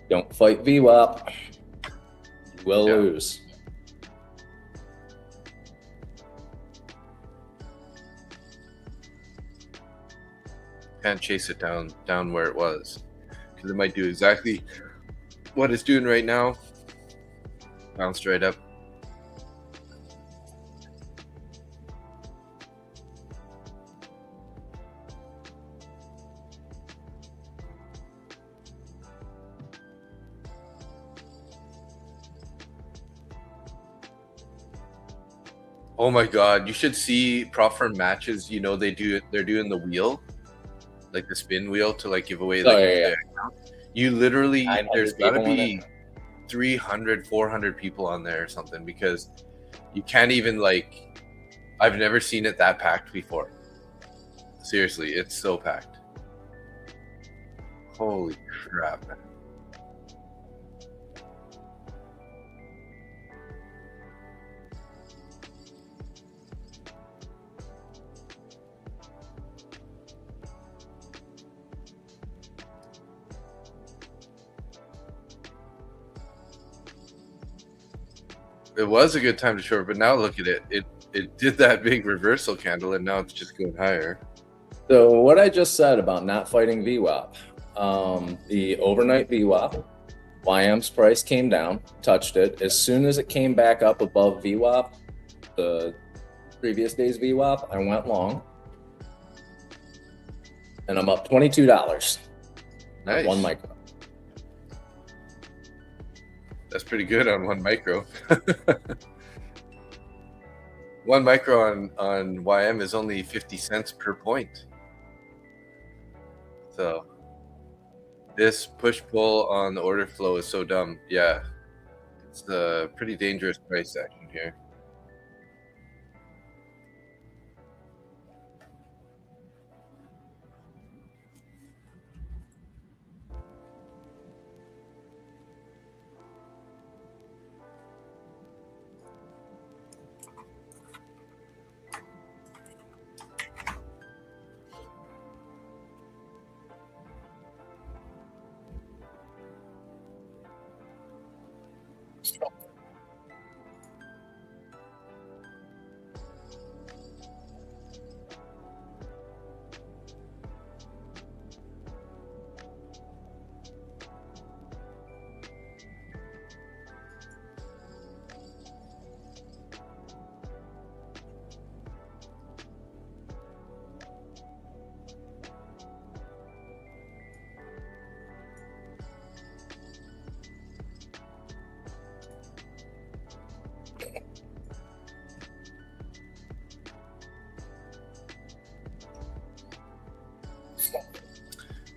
Don't fight VWAP. You will lose. Can't chase it down where it was, because it might do exactly what it's doing right now. Bounced right up. Oh my god, you should see prop firm matches. You know, they're doing the wheel, like the spin wheel, to like give away like you literally, there's gotta be 300 400 people on there or something, because you can't even, like, I've never seen it that packed before. Seriously, it's so packed. Holy crap, man. It was a good time to short, but now look at it. It did that big reversal candle, and now it's just going higher. So what I just said about not fighting VWAP, the overnight VWAP, YM's price came down, touched it. As soon as it came back up above VWAP, the previous day's VWAP, I went long. And I'm up $22. Nice. One micro. That's pretty good on one micro. One micro on YM is only 50 cents per point. So This push-pull on the order flow is so dumb. Yeah, it's a pretty dangerous price action here.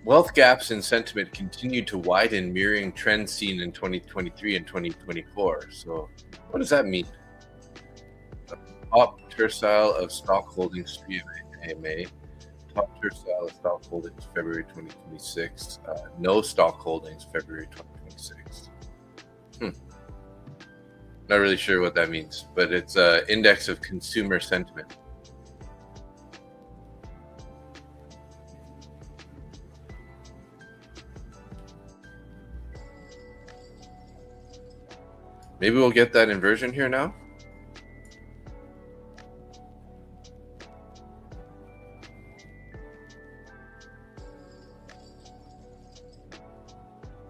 Wealth gaps in sentiment continue to widen, mirroring trends seen in 2023 and 2024. So, what does that mean? Top tercile of stock holdings AMA, top tercile of stock holdings February 2026, no stock holdings February 2026. Not really sure what that means, but it's an index of consumer sentiment. Maybe we'll get that inversion here now.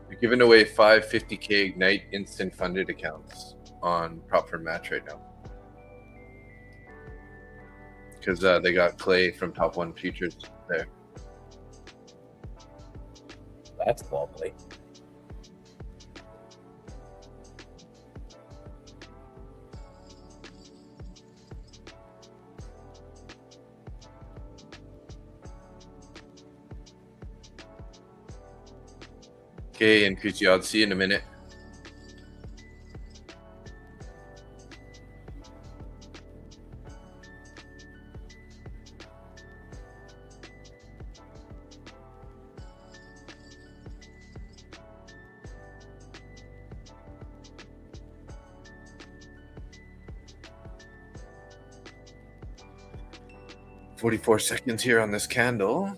We're giving away 550K Ignite instant funded accounts on Prop for Match right now. Because they got Clay from Top 1 Futures there. That's lovely. Okay, increase the odds. See you in a minute. "44 seconds here on this candle.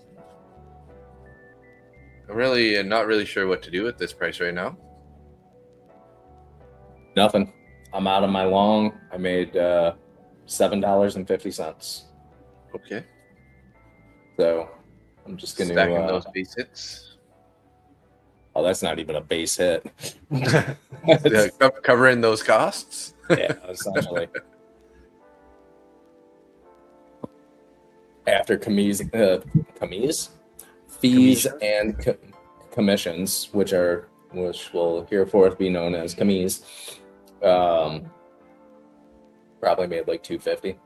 I'm not really sure what to do with this price right now. Nothing. I'm out of my long. I made $7.50. Okay. So I'm just going Stacking to those base hits. Oh, that's not even a base hit. Covering those costs. Yeah, essentially. After fees and commissions, which will hereforth be known as commies, probably made like $250.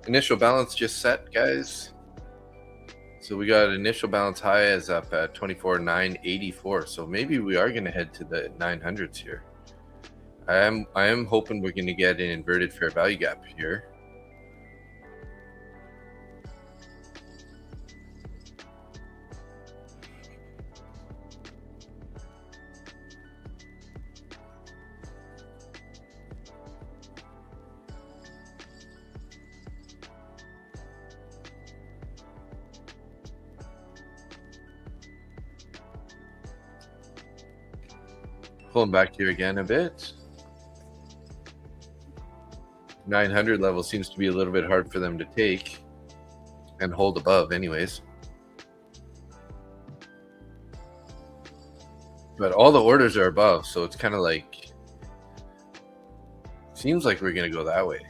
Initial balance just set, guys. So we got initial balance high is up at 24,984. So maybe we are going to head to the 900s here. I am hoping we're going to get an inverted fair value gap here. Pulling back here again a bit. 900 level seems to be a little bit hard for them to take and hold above anyways. But all the orders are above, so it's kind of like, seems like we're going to go that way.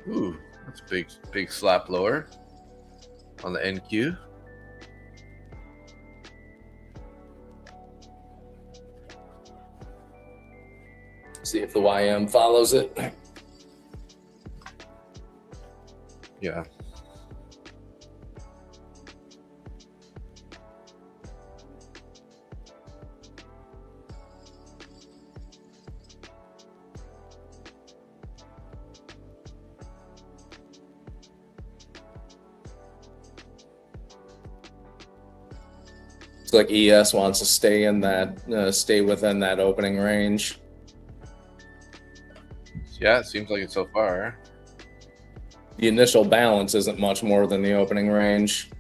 Ooh, big slap lower on the NQ. See if the YM follows it. Yeah. It's like ES wants to stay in that, stay within that opening range. Yeah, it seems like it so far. The initial balance isn't much more than the opening range.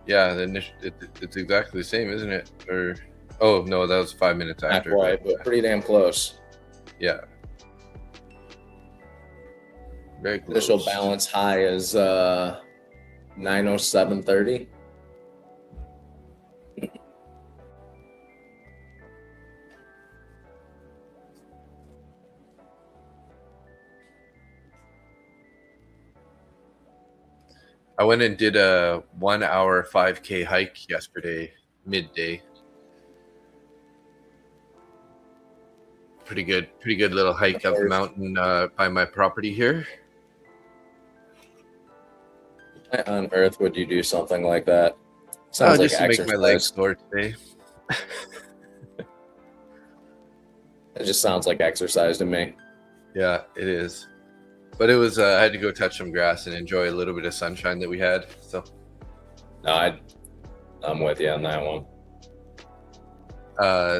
Yeah, it's exactly the same, isn't it? Or oh no, that was 5 minutes after. Not quite, but pretty damn close. Yeah. Very close. Initial balance high is 907.30. I went and did a 1 hour 5K hike yesterday, midday. Pretty good little hike up the mountain by my property here. Why on earth would you do something like that? Sounds like just to make my legs sore today. It just sounds like exercise to me. Yeah, it is. But it was, I had to go touch some grass and enjoy a little bit of sunshine that we had. So, no, I'm with you on that one.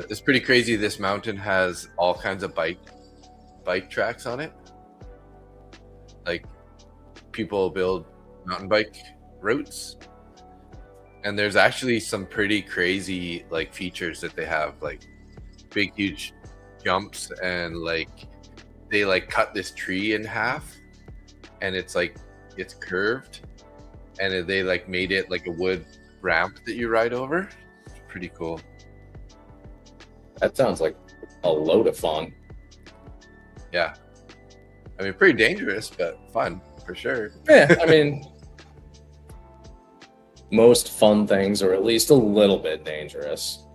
It's pretty crazy. This mountain has all kinds of bike tracks on it. Like people build mountain bike routes, and there's actually some pretty crazy like features that they have, like big huge jumps, and like they like cut this tree in half and it's like it's curved, and they like made it like a wood ramp that you ride over. It's pretty cool. That sounds like a load of fun. Yeah, I mean pretty dangerous but fun for sure. Yeah, I mean most fun things are at least a little bit dangerous.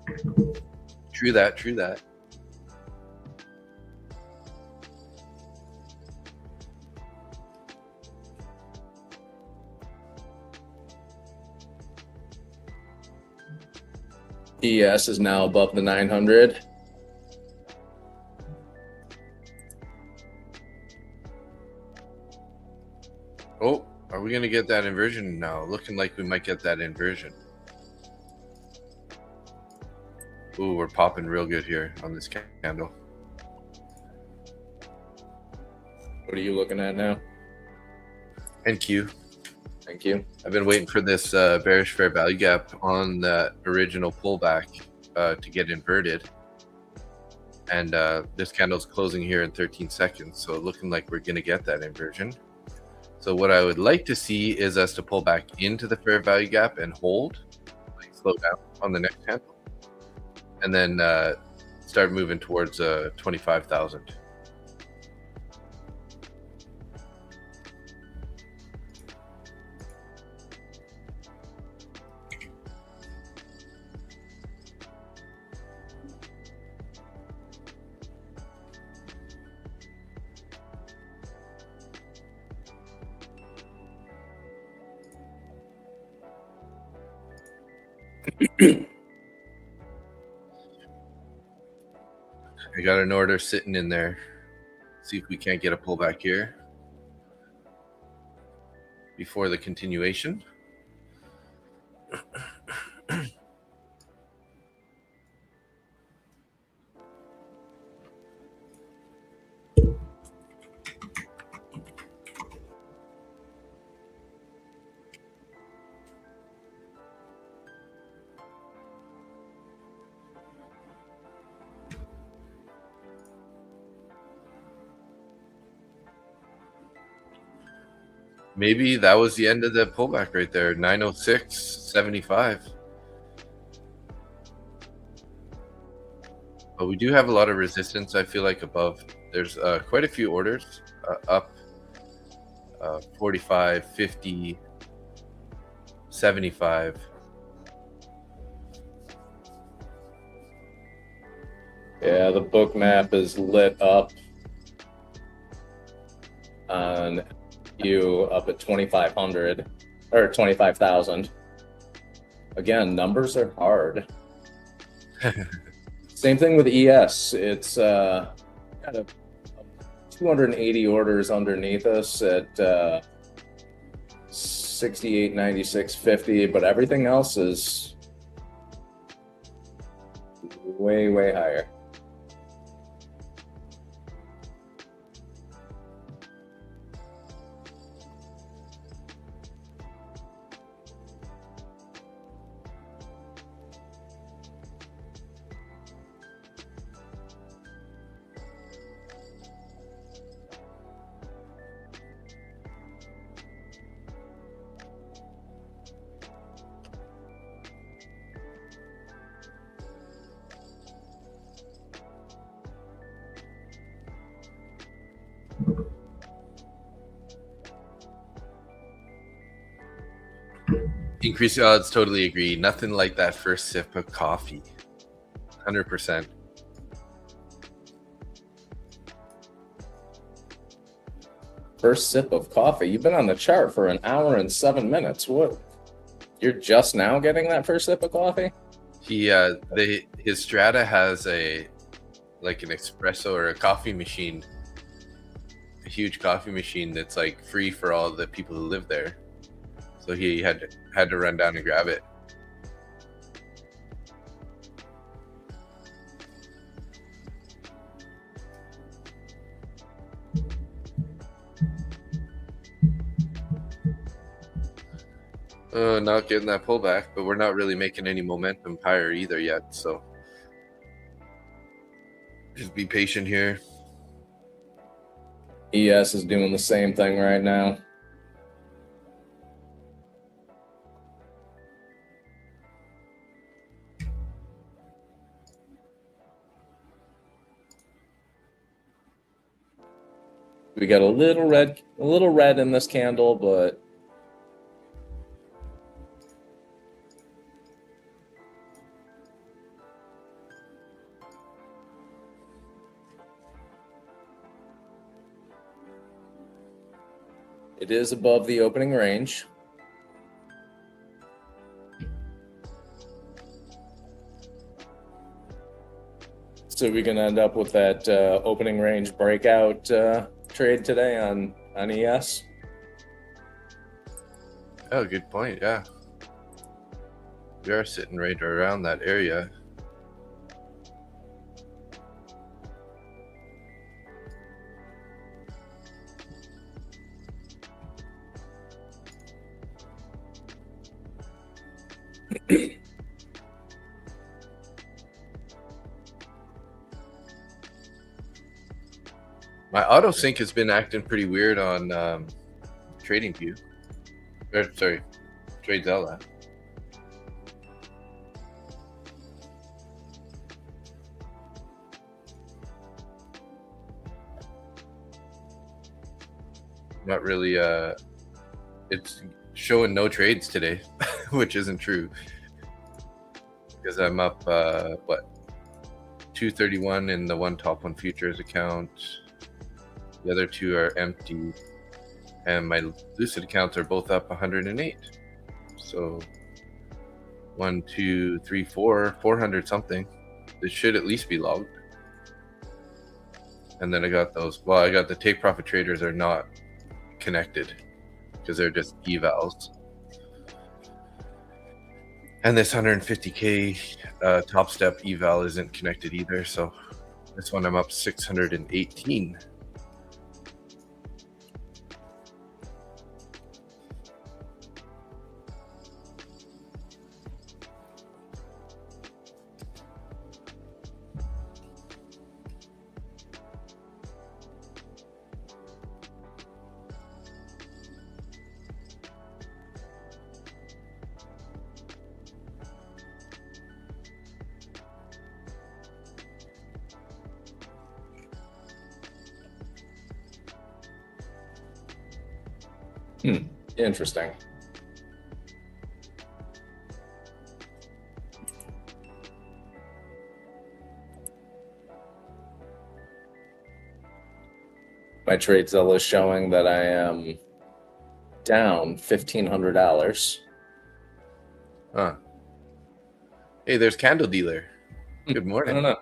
True that. ES is now above the 900. Oh, are we going to get that inversion now? Looking like we might get that inversion. Ooh, we're popping real good here on this candle. What are you looking at now? NQ. Thank you. I've been waiting for this bearish fair value gap on that original pullback to get inverted. And this candle's closing here in 13 seconds. So looking like we're going to get that inversion. So what I would like to see is us to pull back into the fair value gap and hold, like slow down on the next candle, and then start moving towards 25,000. I got an order sitting in there. See if we can't get a pullback here before the continuation. Maybe that was the end of the pullback right there. 906.75. But we do have a lot of resistance, I feel like, above. There's quite a few orders up 45, 50, 75. Yeah, the book map is lit up on you up at 2,500 or 25,000. Again, numbers are hard. Same thing with ES. It's kind of 280 orders underneath us at 68.96.50, but everything else is way higher. Increase odds, totally agree. Nothing like that first sip of coffee. 100%. First sip of coffee. You've been on the chart for 1 hour and 7 minutes. What? You're just now getting that first sip of coffee? His strata has an espresso or a coffee machine, a huge coffee machine that's like free for all the people who live there. So he had to run down and grab it. Not getting that pullback, but we're not really making any momentum higher either yet. So just be patient here. ES is doing the same thing right now. We got a little red in this candle, but it is above the opening range. So we can end up with that opening range breakout trade today on ES. Oh, good point. Yeah, we are sitting right around that area. My auto sync has been acting pretty weird on TradingView. Sorry, TradeZella. Not really. It's showing no trades today, which isn't true. Because I'm up 231 in the one top one futures account. The other two are empty, and my Lucid accounts are both up 108. So 1, 2, 3, 4, 400 something. This should at least be logged. And then I got those. Well, I got the take profit traders are not connected because they're just evals. And this 150K top step eval isn't connected either. So this one I'm up 618. Interesting. My TradeZilla is showing that I am down $1,500. Huh. Hey, there's Candle Dealer. Good I morning. don't know.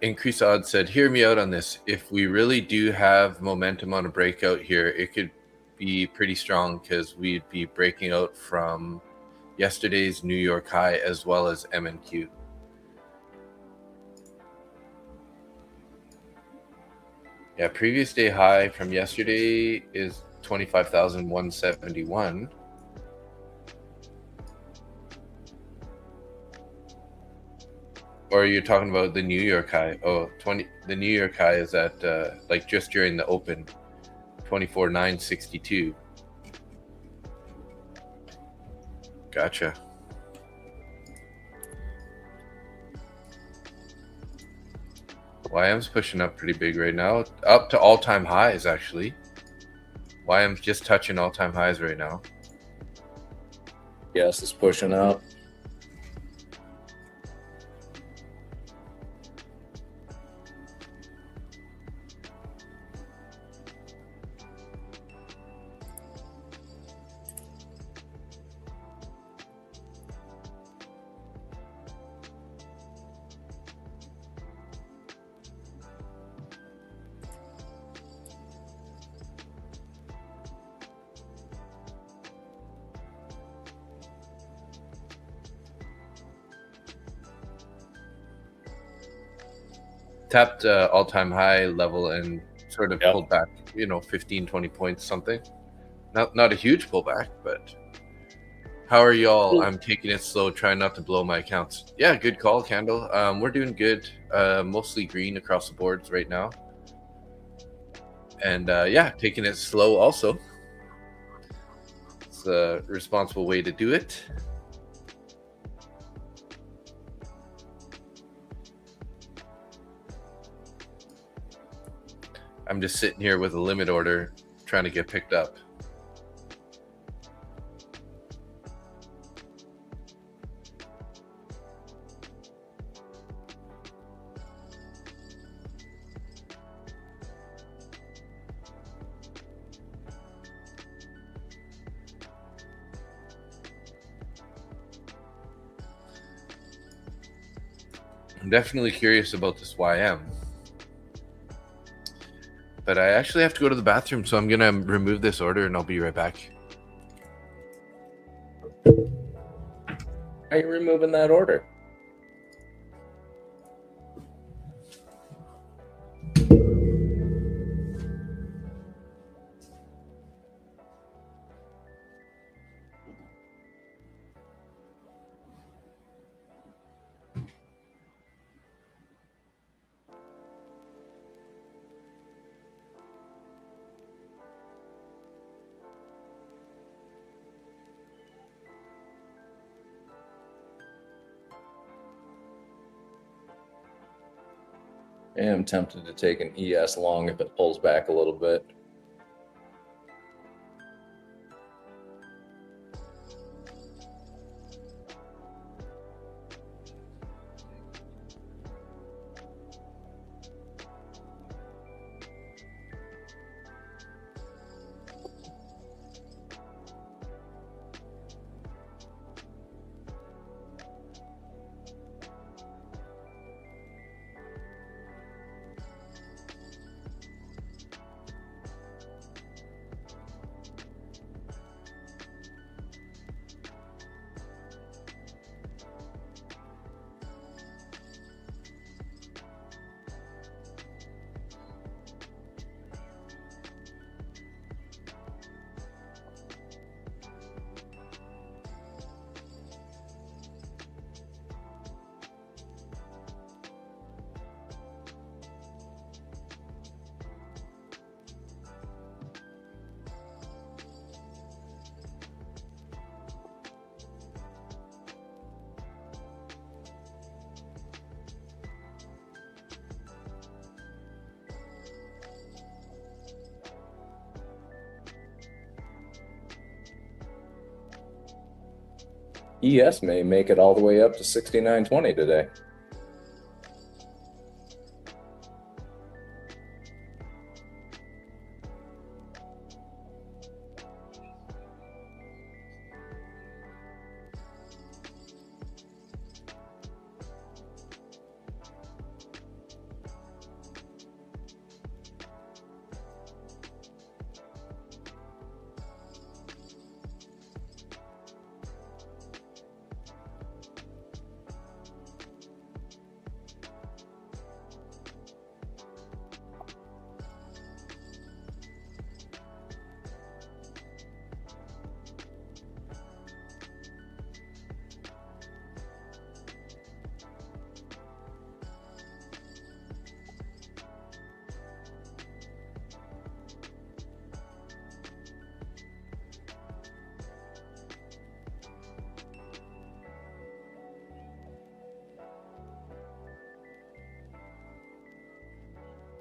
Increase Odds said, hear me out on this. If we really do have momentum on a breakout here, it could be pretty strong because we'd be breaking out from yesterday's New York high as well as MNQ. Yeah, previous day high from yesterday is 25,171. Or you're talking about the New York high? Oh, the New York high is at like just during the open, 24,962. Gotcha. YM's pushing up pretty big right now, up to all-time highs actually. YM's just touching all-time highs right now. Yes, it's pushing up. Tapped all-time high level and sort of pulled back, 15, 20 points, something. Not a huge pullback, but how are y'all? I'm taking it slow, trying not to blow my accounts. Yeah, good call, Candle. We're doing good. Mostly green across the boards right now. And yeah, taking it slow also. It's a responsible way to do it. I'm just sitting here with a limit order trying to get picked up. I'm definitely curious about this YM. But I actually have to go to the bathroom, so I'm going to remove this order and I'll be right back. How are you removing that order? I am tempted to take an ES long if it pulls back a little bit. ES may make it all the way up to 69.20 today.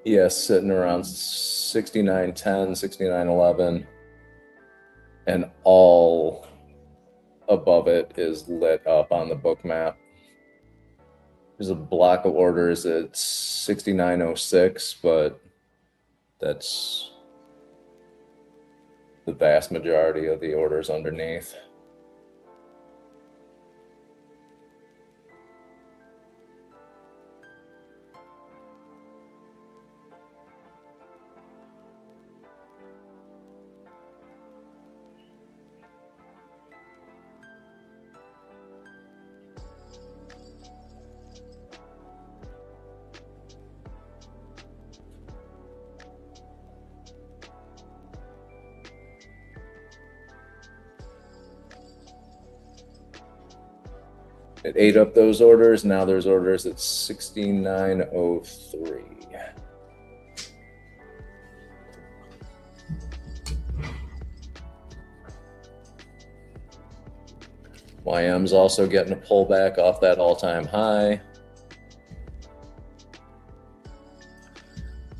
Yes, sitting around 69.10, 69.11, and all above it is lit up on the book map. There's a block of orders at 69.06, but that's the vast majority of the orders underneath. It ate up those orders. Now there's orders at 69.03. YM's also getting a pullback off that all-time high.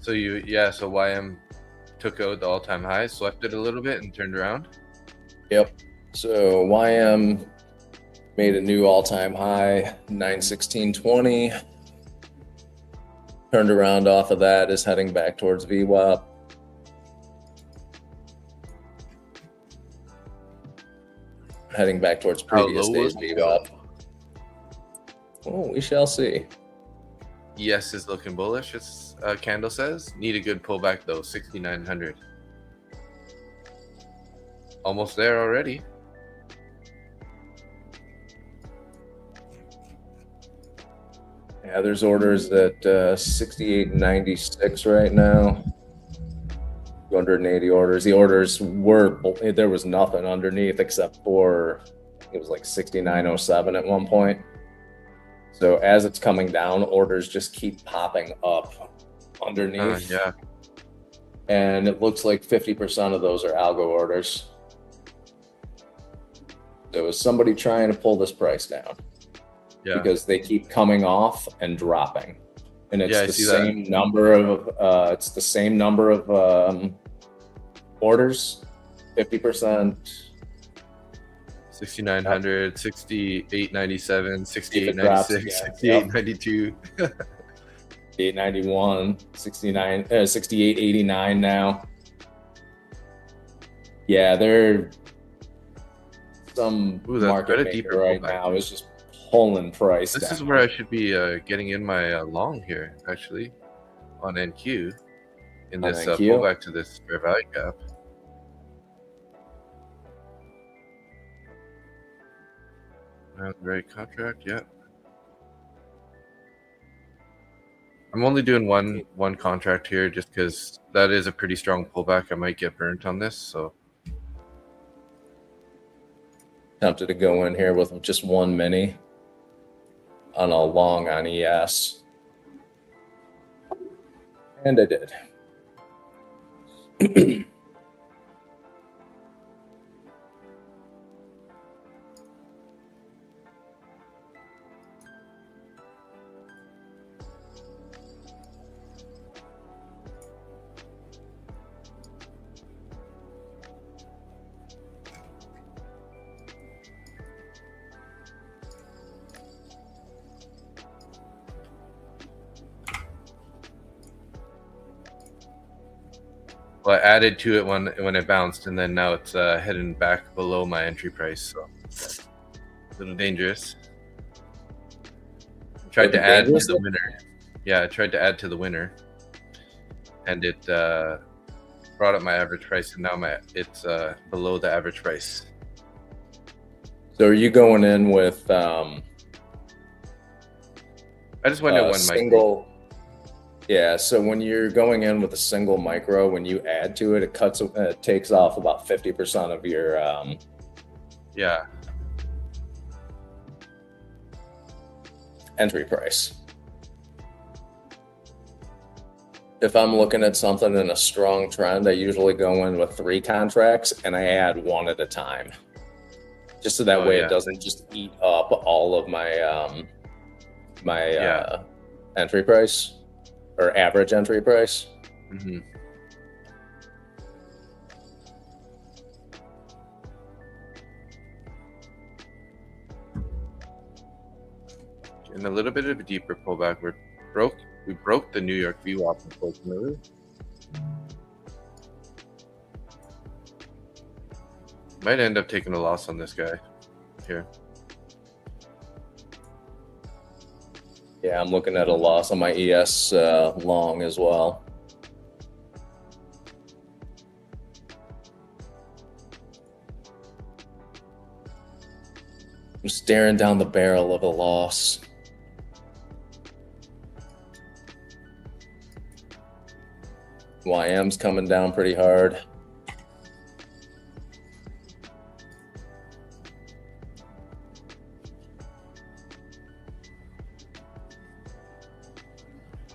So so YM took out the all-time high, swept it a little bit, and turned around. Yep. So YM made a new all-time high, 916.20. Turned around off of that, is heading back towards VWAP. Heading back towards previous days VWAP. Oh, we shall see. ES is looking bullish, as Candle says. Need a good pullback though, 6,900. Almost there already. Yeah, there's orders at 68.96 right now. 280 orders. The orders there was nothing underneath except for, it was like 69.07 at one point. So as it's coming down, orders just keep popping up underneath. Yeah. And it looks like 50% of those are algo orders. There was somebody trying to pull this price down. Yeah. Because they keep coming off and dropping. And it's the same number of orders, 50%. 6,900, 68.97, 68.96, 68.92. 891, 68.89 now. Yeah, they're some market maker right now is just pulling price down. This is where I should be getting in my long here, actually, on NQ, in this pullback to this fair value gap. Right contract, yeah. I'm only doing one contract here just because that is a pretty strong pullback. I might get burnt on this, so. Tempted to go in here with just one mini on a long on ES. And I did. Well, I added to it when it bounced, and then now it's heading back below my entry price. So a little dangerous. Tried to add to the winner. Yeah, I tried to add to the winner, and it brought up my average price, and now it's below the average price. So are you going in with I just went to one single micro. Yeah, so when you're going in with a single micro, when you add to it, it takes off about 50% of your yeah, entry price. If I'm looking at something in a strong trend, I usually go in with 3 contracts and I add 1 at a time. Just so that way it doesn't just eat up all of my entry price or average entry price. Mm-hmm. In a little bit of a deeper pullback, we broke the New York VWAP, unfortunately. Might end up taking a loss on this guy here. Yeah, I'm looking at a loss on my ES long as well. I'm staring down the barrel of a loss. YM's coming down pretty hard.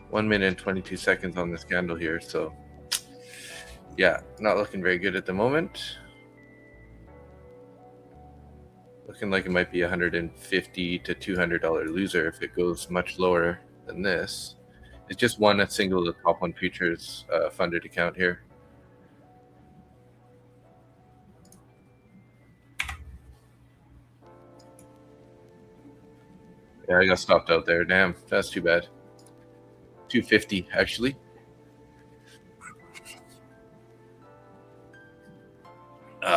One minute and 22 seconds on this candle here, so yeah, not looking very good at the moment. Looking like it might be $150 to $200 loser if it goes much lower than this. It's just a single the top 1 futures funded account here. Yeah, I got stopped out there. Damn, that's too bad. 250 actually.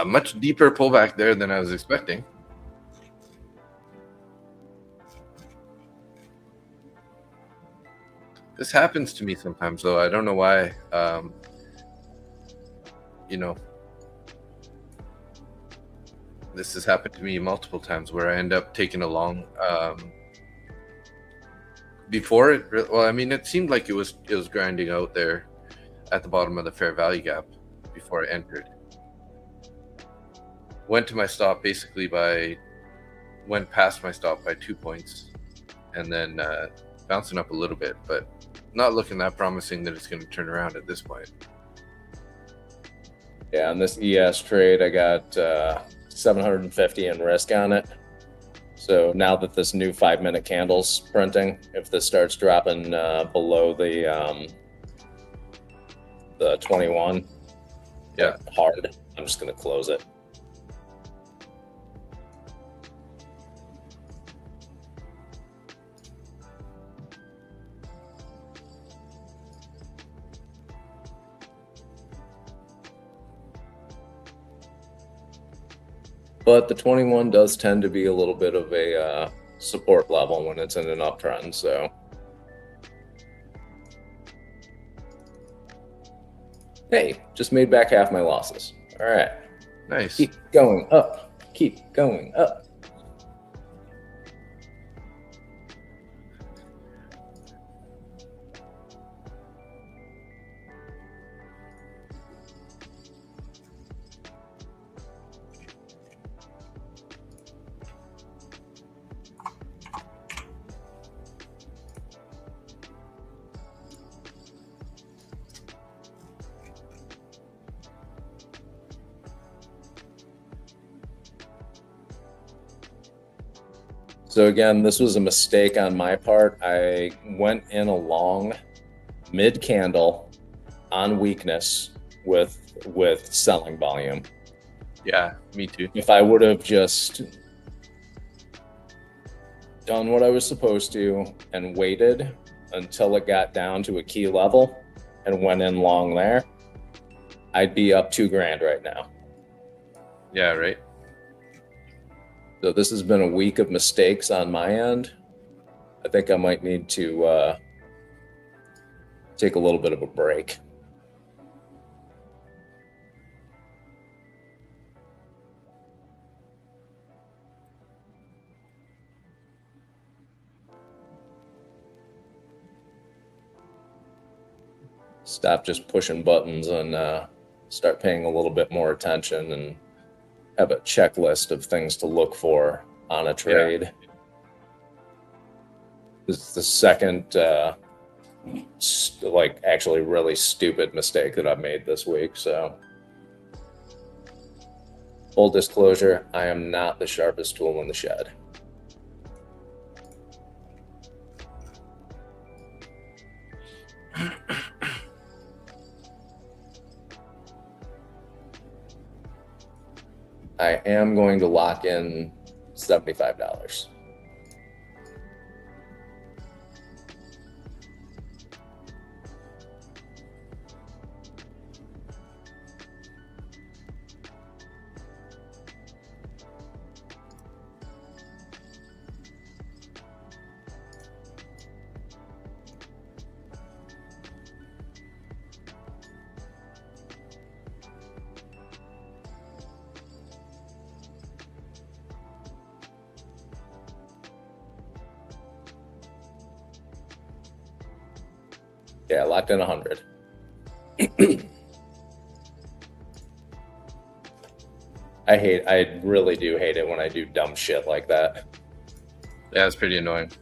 Much deeper pullback there than I was expecting. This happens to me sometimes, though. I don't know why. This has happened to me multiple times where I end up taking a long. Before it, well, I mean, it seemed like it was grinding out there at the bottom of the fair value gap before I entered. Went to my stop basically went past my stop by 2 points, and then bouncing up a little bit, but not looking that promising that it's going to turn around at this point. Yeah, on this ES trade, I got 750 in risk on it. So now that this new 5-minute candle's printing, if this starts dropping below the 21, yeah, hard, I'm just going to close it. But the 21 does tend to be a little bit of a support level when it's in an uptrend, so. Hey, just made back half my losses. All right. Nice. Keep going up. Keep going up. So again, this was a mistake on my part. I went in a long mid candle on weakness with selling volume. Yeah, me too. If I would have just done what I was supposed to and waited until it got down to a key level and went in long there, I'd be up $2,000 right now. Yeah, right. So this has been a week of mistakes on my end. I think I might need to take a little bit of a break. Stop just pushing buttons and start paying a little bit more attention and have a checklist of things to look for on a trade. Yeah. This is the second actually really stupid mistake that I've made this week. So full disclosure, I am not the sharpest tool in the shed. I am going to lock in $75. Yeah, locked in 100. I really do hate it when I do dumb shit like that. Yeah, it's pretty annoying.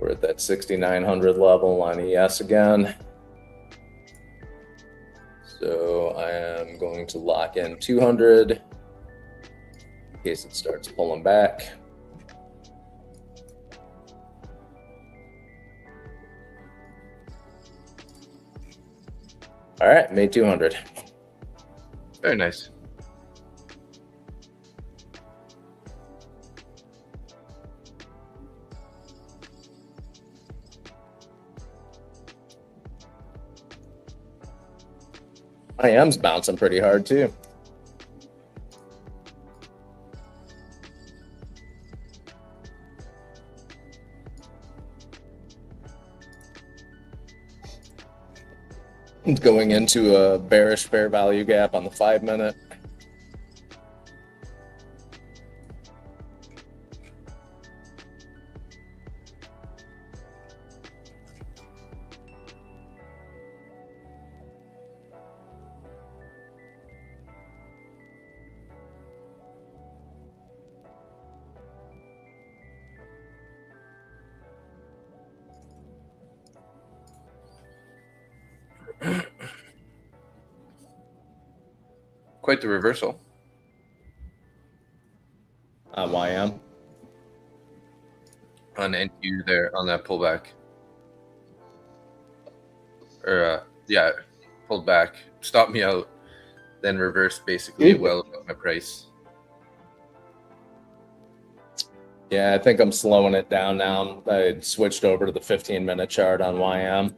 We're at that 6,900 level on ES again. So I am going to lock in 200 in case it starts pulling back. All right, made 200. Very nice. I am's bouncing pretty hard too. It's going into a bearish fair value gap on the 5-minute. Quite the reversal. On YM. On NQ there, on that pullback. Or, yeah, pulled back, stopped me out, then reversed basically well above my price. Yeah, I think I'm slowing it down now. I switched over to the 15-minute chart on YM.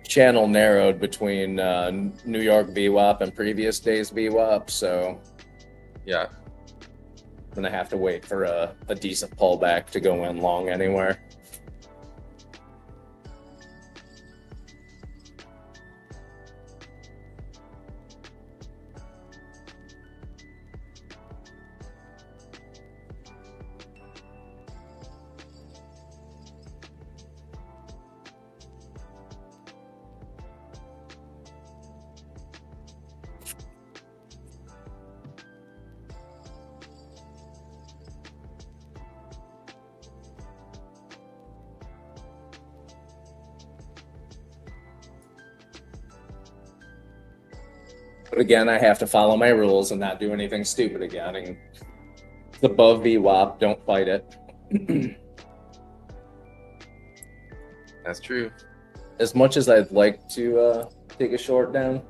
Channel narrowed between New York VWAP and previous days VWAP, so yeah, I'm gonna have to wait for a decent pullback to go in long anywhere. But again, I have to follow my rules and not do anything stupid again. And it's above VWAP, don't fight it. That's true. As much as I'd like to take a short down,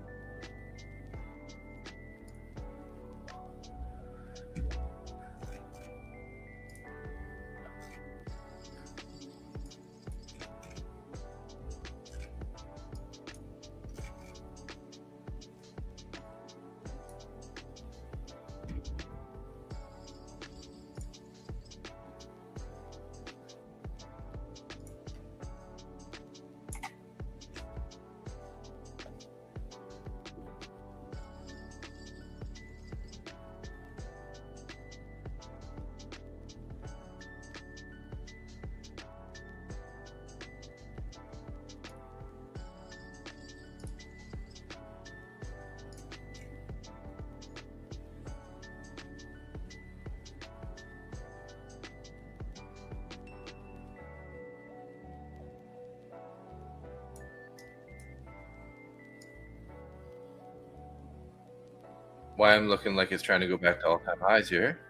Why I'm looking like it's trying to go back to all-time highs here.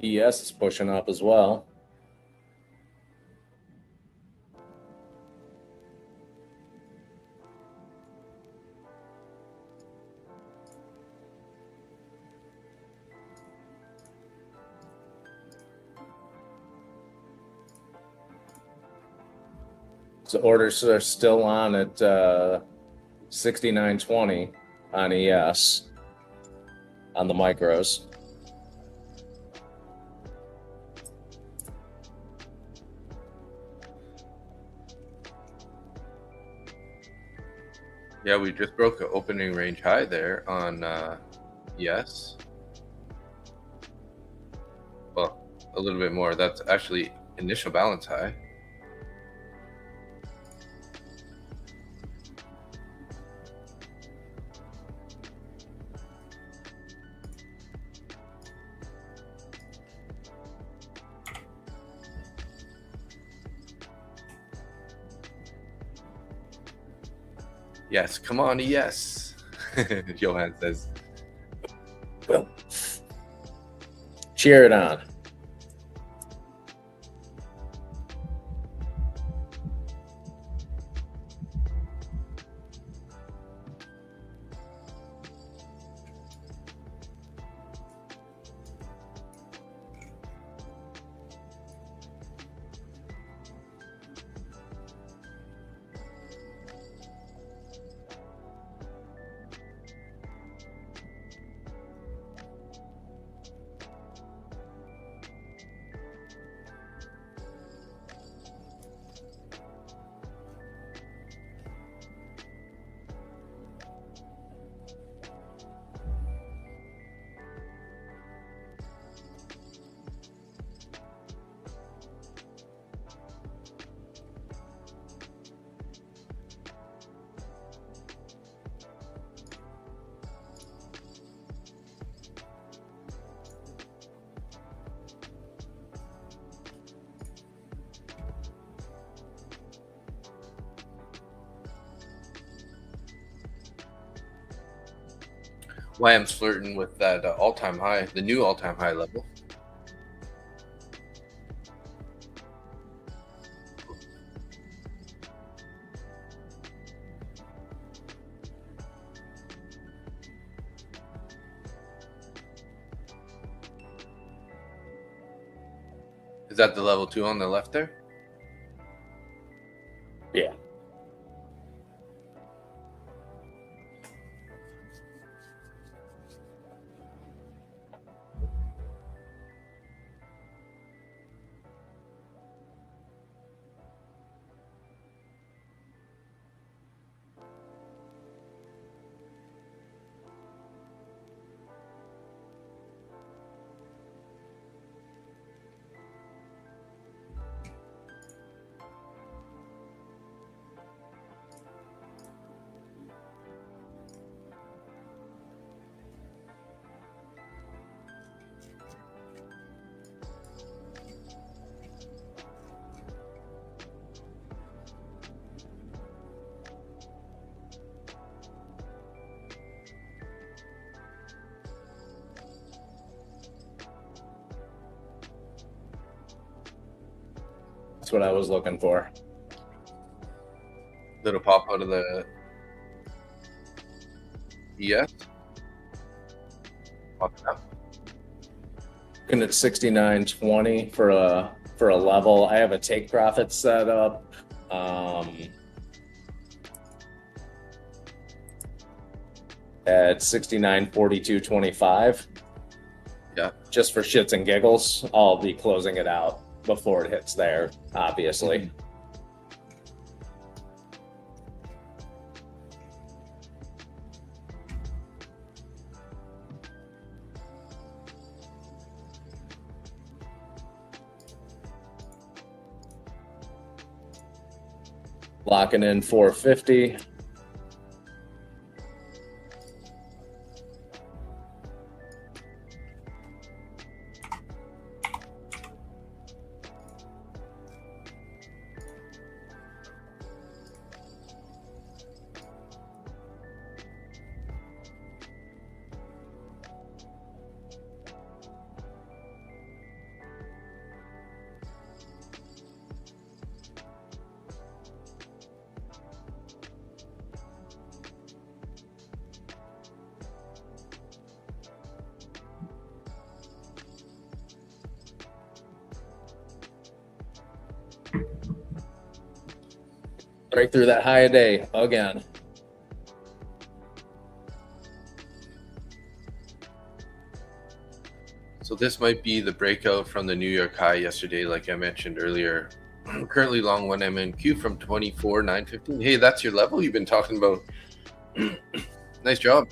ES is pushing up as well. So orders are still on at 69.20 on ES on the micros. Yeah, we just broke an opening range high there on ES. Well, a little bit more. That's actually initial balance high. Yes, come on, yes. Johan says. Well, cheer it on. Why I'm flirting with that all-time high, the new all-time high level. Is that the level 2 on the left there? Yeah. That's what I was looking for. Little pop out of the ES. Pop it up. Looking at 69.20 for a level. I have a take profit set up. At 69.42.25. Yeah. Just for shits and giggles, I'll be closing it out before it hits there, obviously. Mm-hmm. Locking in 450. Right through that high a day again. So this might be the breakout from the New York high yesterday, like I mentioned earlier. I'm currently long one MNQ from 24,915. Hey, that's your level you've been talking about. Nice job.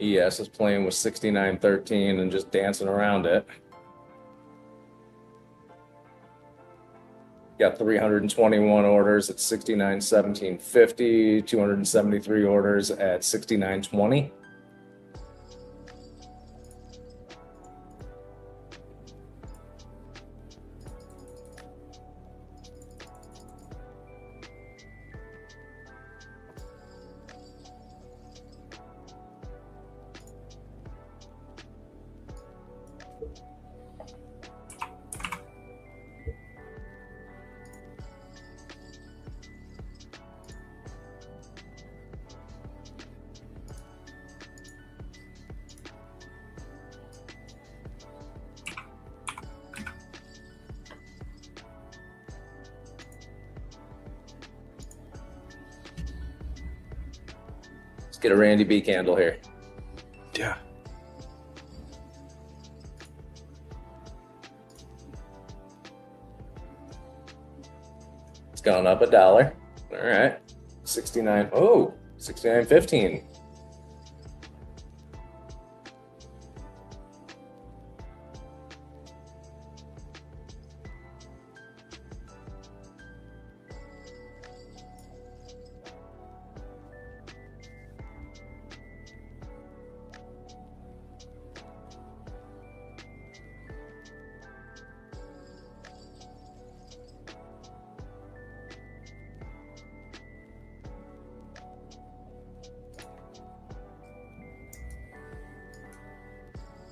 ES is playing with 69.13 and just dancing around it. Got 321 orders at 69.1750, 273 orders at 69.20. Get a Randy B candle here. Yeah. It's gone up $1. All right. 69. Oh, 69.15.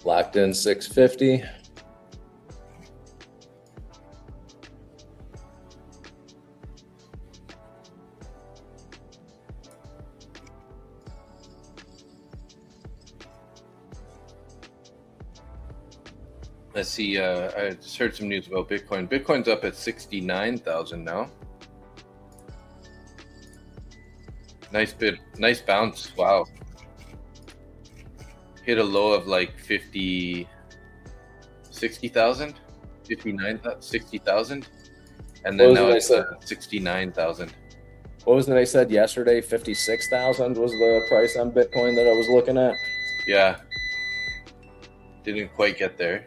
Locked in 650. Let's see. I just heard some news about Bitcoin. Bitcoin's up at 69,000 now. Nice bounce. Wow. Hit a low of like 60,000, 60,000, and then now it's 69,000. What was it I said yesterday? 56,000 was the price on Bitcoin that I was looking at. Yeah. Didn't quite get there.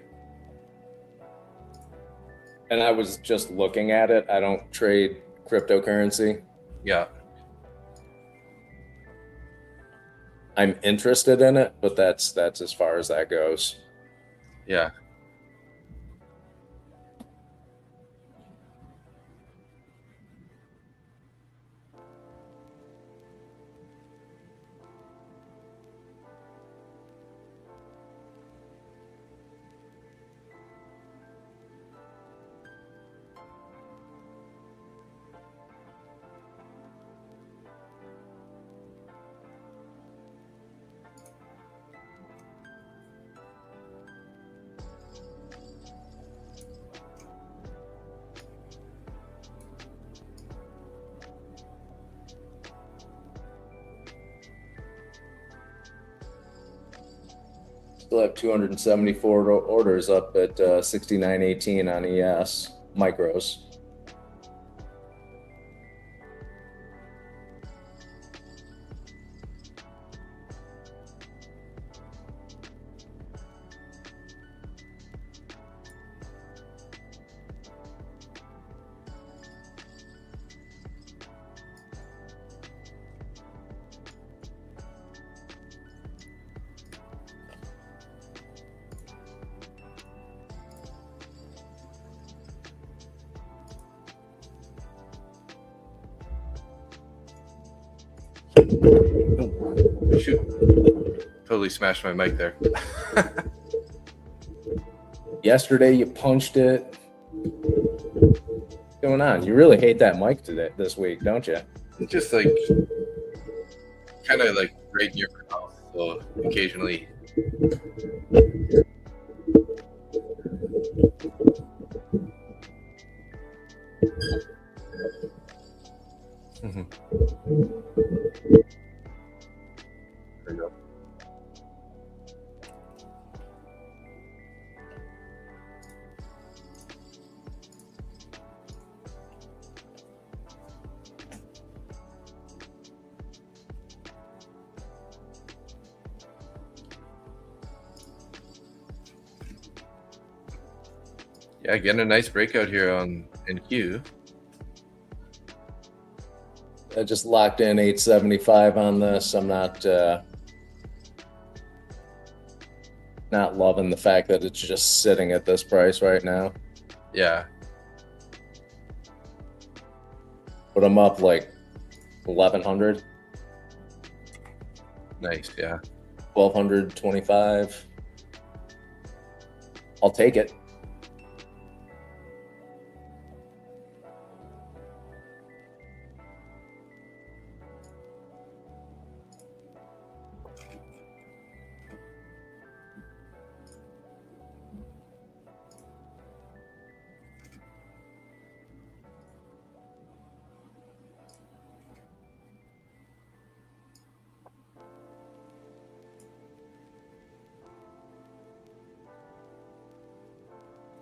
And I was just looking at it. I don't trade cryptocurrency. Yeah. I'm interested in it, but that's as far as that goes. Yeah. Still have 274 orders up at 69.18 on ES micros. Shoot. Totally smashed my mic there. Yesterday you punched it. What's going on? You really hate that mic this week, don't you? It's just like kind of like right near my mouth, so occasionally. There you go. Yeah, getting a nice breakout here on MNQ. I just locked in 875 on this. I'm not loving the fact that it's just sitting at this price right now. Yeah. But I'm up like 1,100. Nice, yeah. 1,225. I'll take it.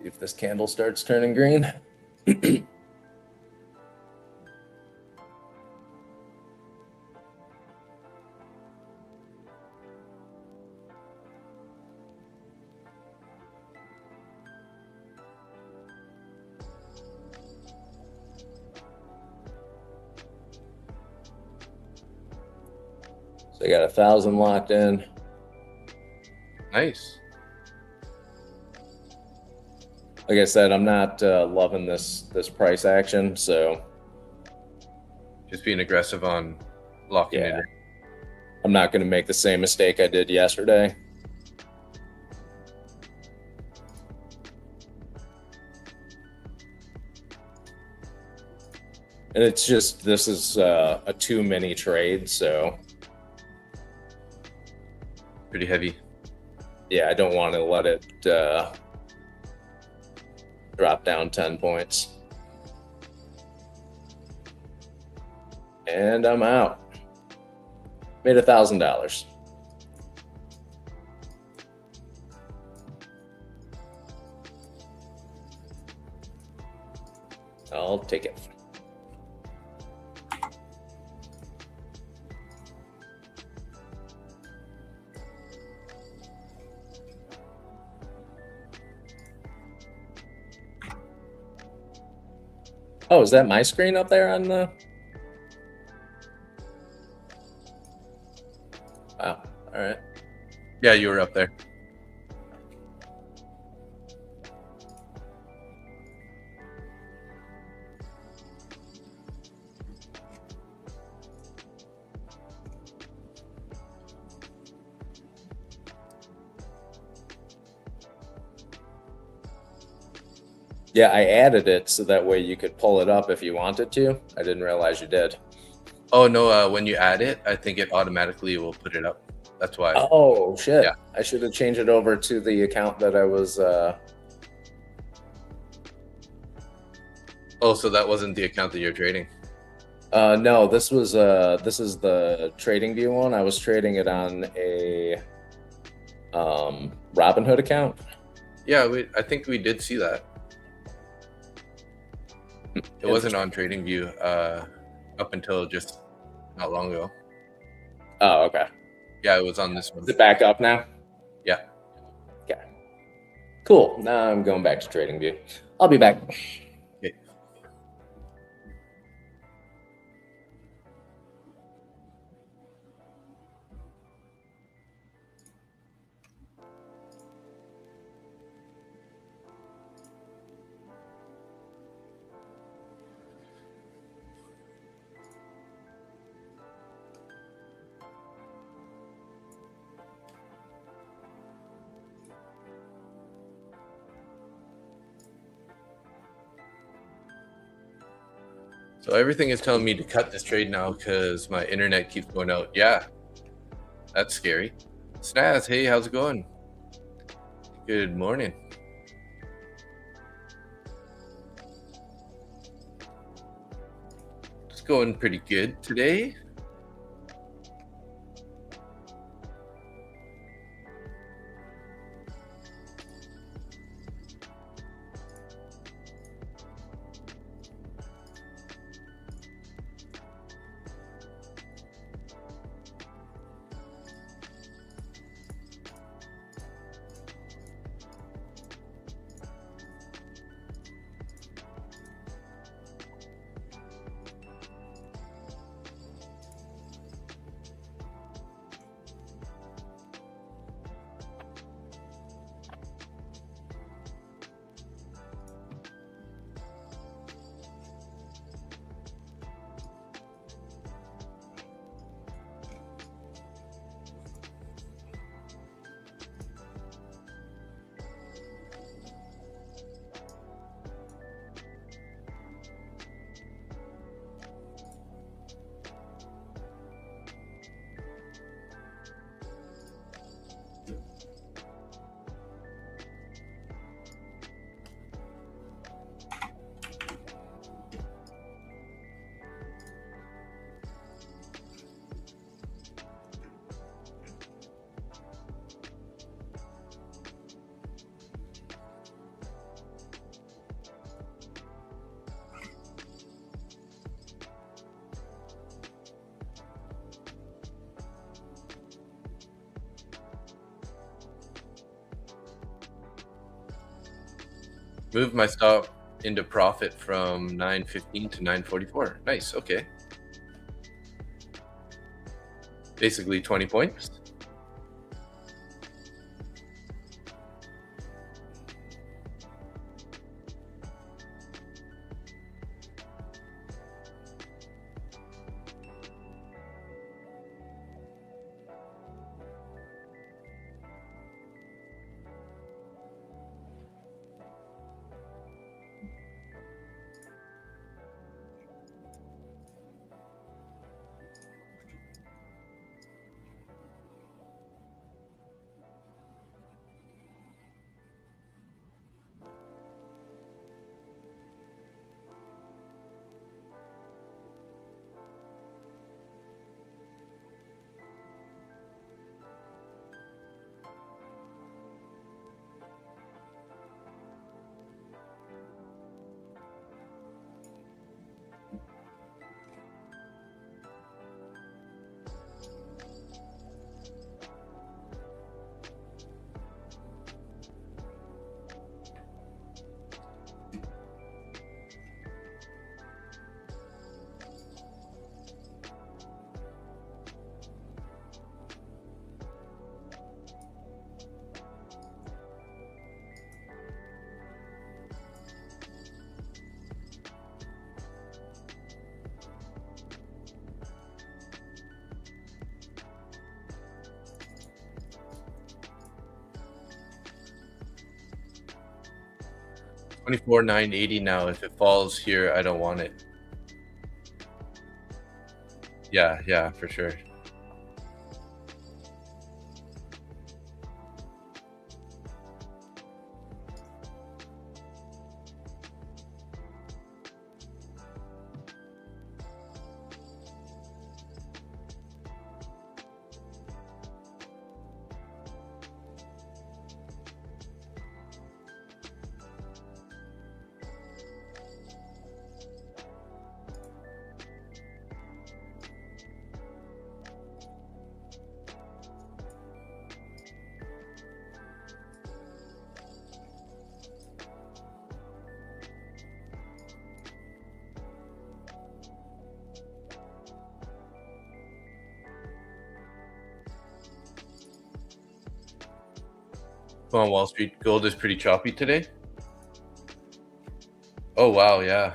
If this candle starts turning green. So I got 1,000 locked in. Nice. Like I said, I'm not loving this price action, so Just being aggressive on locking it in. I'm not going to make the same mistake I did yesterday. And it's just, this is a too many trade, so Pretty heavy. yeah, I don't want to let it drop down 10 points. And I'm out. Made $1,000. I'll take it. Oh, is that my screen up there on the? Wow. All right. Yeah, you were up there. Yeah, I added it so that way you could pull it up if you wanted to. I didn't realize you did. Oh no, when you add it, I think it automatically will put it up. That's why. Oh shit! Yeah. I should have changed it over to the account that I was. Oh, so that wasn't the account that you're trading? No, this is the trading view one. I was trading it on a Robinhood account. Yeah, I think we did see that. It wasn't on TradingView up until just not long ago. Oh, okay. Yeah, it was on this one. Is it back up now? Yeah. Okay. Cool. Now I'm going back to TradingView. I'll be back. Okay. So everything is telling me to cut this trade now because my internet keeps going out. Yeah, that's scary. Snaz, hey, how's it going? Good morning. It's going pretty good today. Moved my stop into profit from 9.15 to 9.44. Nice, okay. Basically 20 points. 24,980 now. If it falls here, I don't want it. Yeah, for sure. On Wall Street, gold is pretty choppy today. Oh wow, yeah.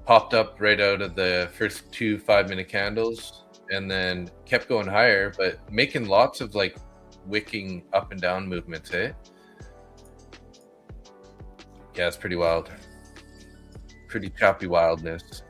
Popped up right out of the first 2 5-minute candles and then kept going higher, but making lots of like wicking up and down movements, eh? Yeah, it's pretty wild. Pretty choppy wildness.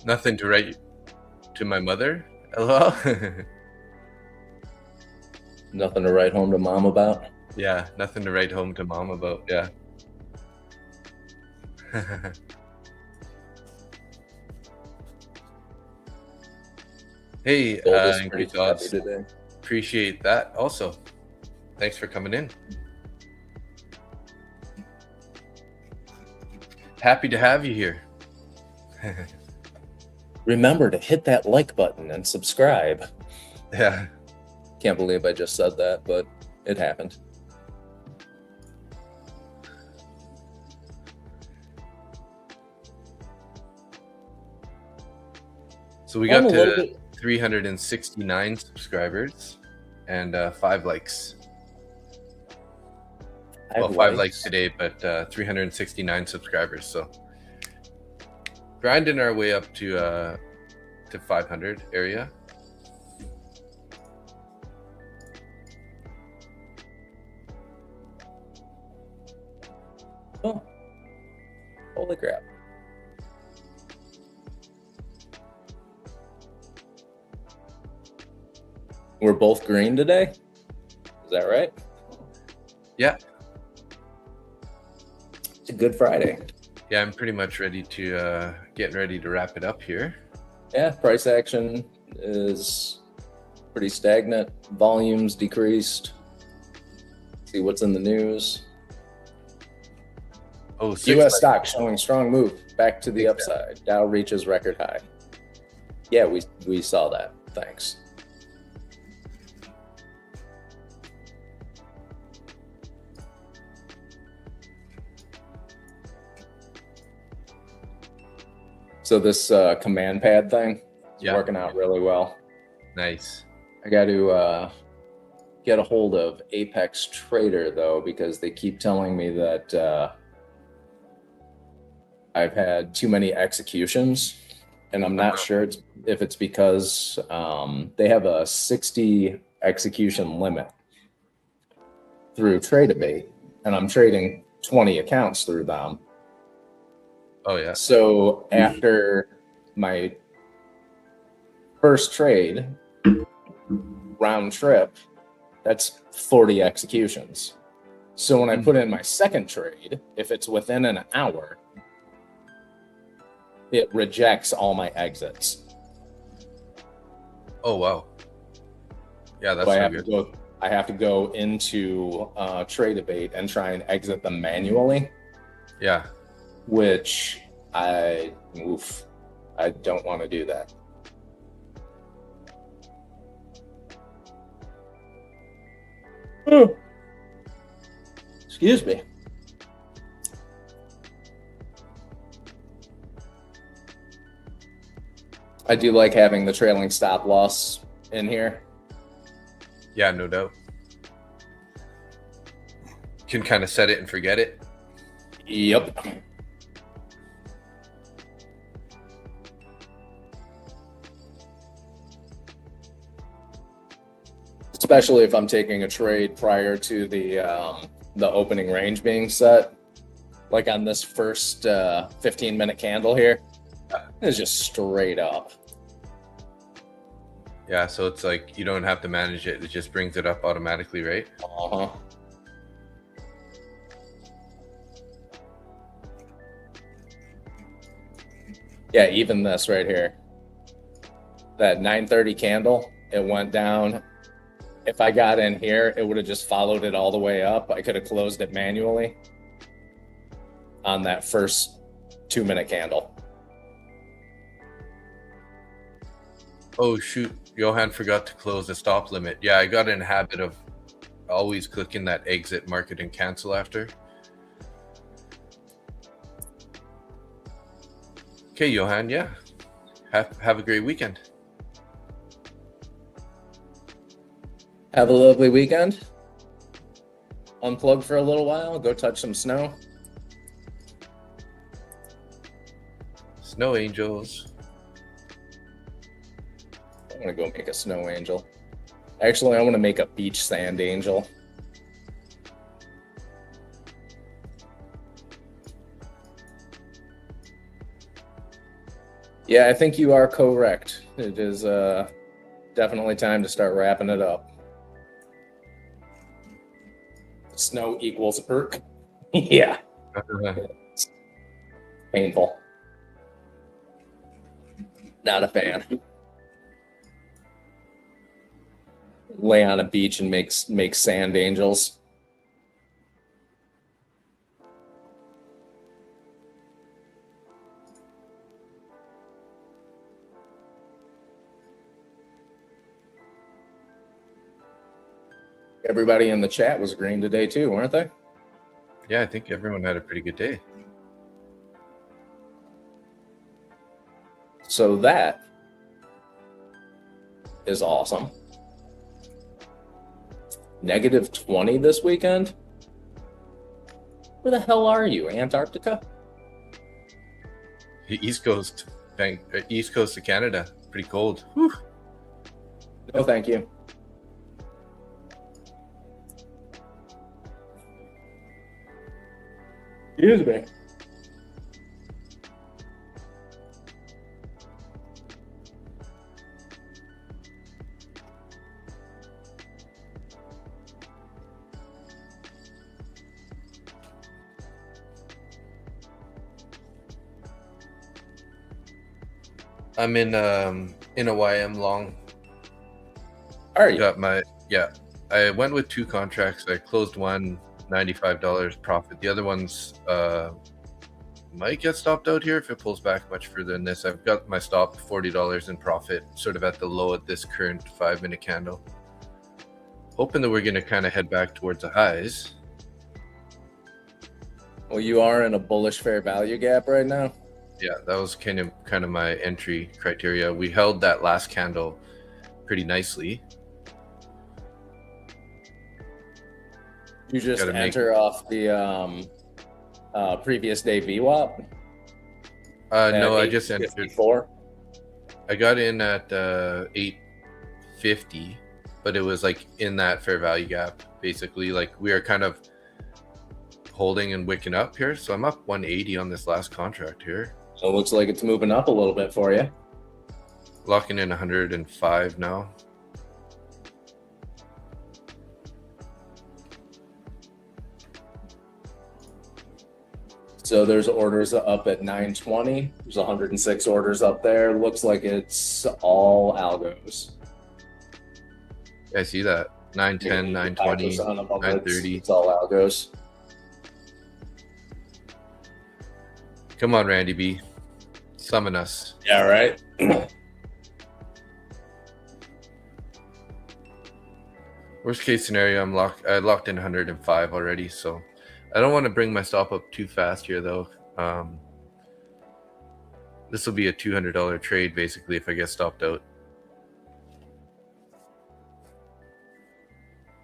Nothing to write to my mother. LOL. Nothing to write home to mom about. Yeah, nothing to write home to mom about. Yeah. Hey, Pretty happy today. Appreciate that also. Thanks for coming in. Happy to have you here. Remember to hit that like button and subscribe. Yeah. Can't believe I just said that, but it happened. So we got to 369 subscribers and 5 likes. Well, 5 likes today, but 369 subscribers. So grinding our way up to 500 area. Oh, holy crap. We're both green today? Is that right? Yeah. It's a good Friday. Yeah, I'm pretty much ready to getting ready to wrap it up here. Yeah, price action is pretty stagnant. Volumes decreased. See what's in the news. Oh, U.S. stock showing strong move back to the upside. Dow reaches record high. Yeah, we saw that. Thanks. So this command pad thing is working out really well. Nice. I got to get a hold of Apex Trader though, because they keep telling me that I've had too many executions and I'm not sure if it's because they have a 60 execution limit through Trade-A-Bait, and I'm trading 20 accounts through them. Oh yeah. So after my first trade, round trip, that's 40 executions. So when I put in my second trade, if it's within an hour, it rejects all my exits. Oh wow. Yeah, that's so so I have to go into Trade-A-Bait and try and exit them manually. Yeah. Which I don't want to do that. Excuse me. I do like having the trailing stop loss in here. Yeah, no doubt. Can kind of set it and forget it. Yep. Especially if I'm taking a trade prior to the opening range being set. Like on this first 15-minute candle here, it's just straight up. Yeah, so it's like you don't have to manage it. It just brings it up automatically, right? Uh-huh. Yeah, even this right here. That 9:30 candle, it went down. If I got in here, it would have just followed it all the way up. I could have closed it manually on that first 2-minute candle. Oh shoot, Johan forgot to close the stop limit. Yeah, I got in a habit of always clicking that exit market and cancel after. Okay, Johan, yeah. Have a great weekend. Have a lovely weekend. Unplug for a little while, go touch some snow. Snow angels. I'm gonna go make a snow angel. Actually, I want to make a beach sand angel. Yeah, I think you are correct. It is definitely time to start wrapping it up. Snow equals irk. Yeah. Painful. Not a fan. Lay on a beach and make sand angels. Everybody in the chat was green today too, weren't they? Yeah, I think everyone had a pretty good day. So that is awesome. -20 this weekend? Where the hell are you, Antarctica? East Coast of Canada. Pretty cold. Whew. No, thank you. Excuse me. I'm in a YM long. Are you? I went with 2 contracts. I closed one, $95 profit. The other one's might get stopped out here if it pulls back much further than this. I've got my stop $40 in profit, sort of at the low of this current 5-minute candle. Hoping that we're going to kind of head back towards the highs. Well, you are in a bullish fair value gap right now. Yeah, that was kind of my entry criteria. We held that last candle pretty nicely. You just enter off the previous day VWAP? No, I just entered. 54? I got in at 850, but it was like in that fair value gap. Basically, like we are kind of holding and wicking up here. So I'm up 180 on this last contract here. So it looks like it's moving up a little bit for you. Locking in 105 now. So there's orders up at 920. There's 106 orders up there. Looks like it's all algos. I see that. 910, 920, 930. It's all algos. Come on, Randy B. Summon us. Yeah, right. Worst case scenario, I locked in 105 already, so I don't want to bring my stop up too fast here, though. This will be a $200 trade, basically, if I get stopped out.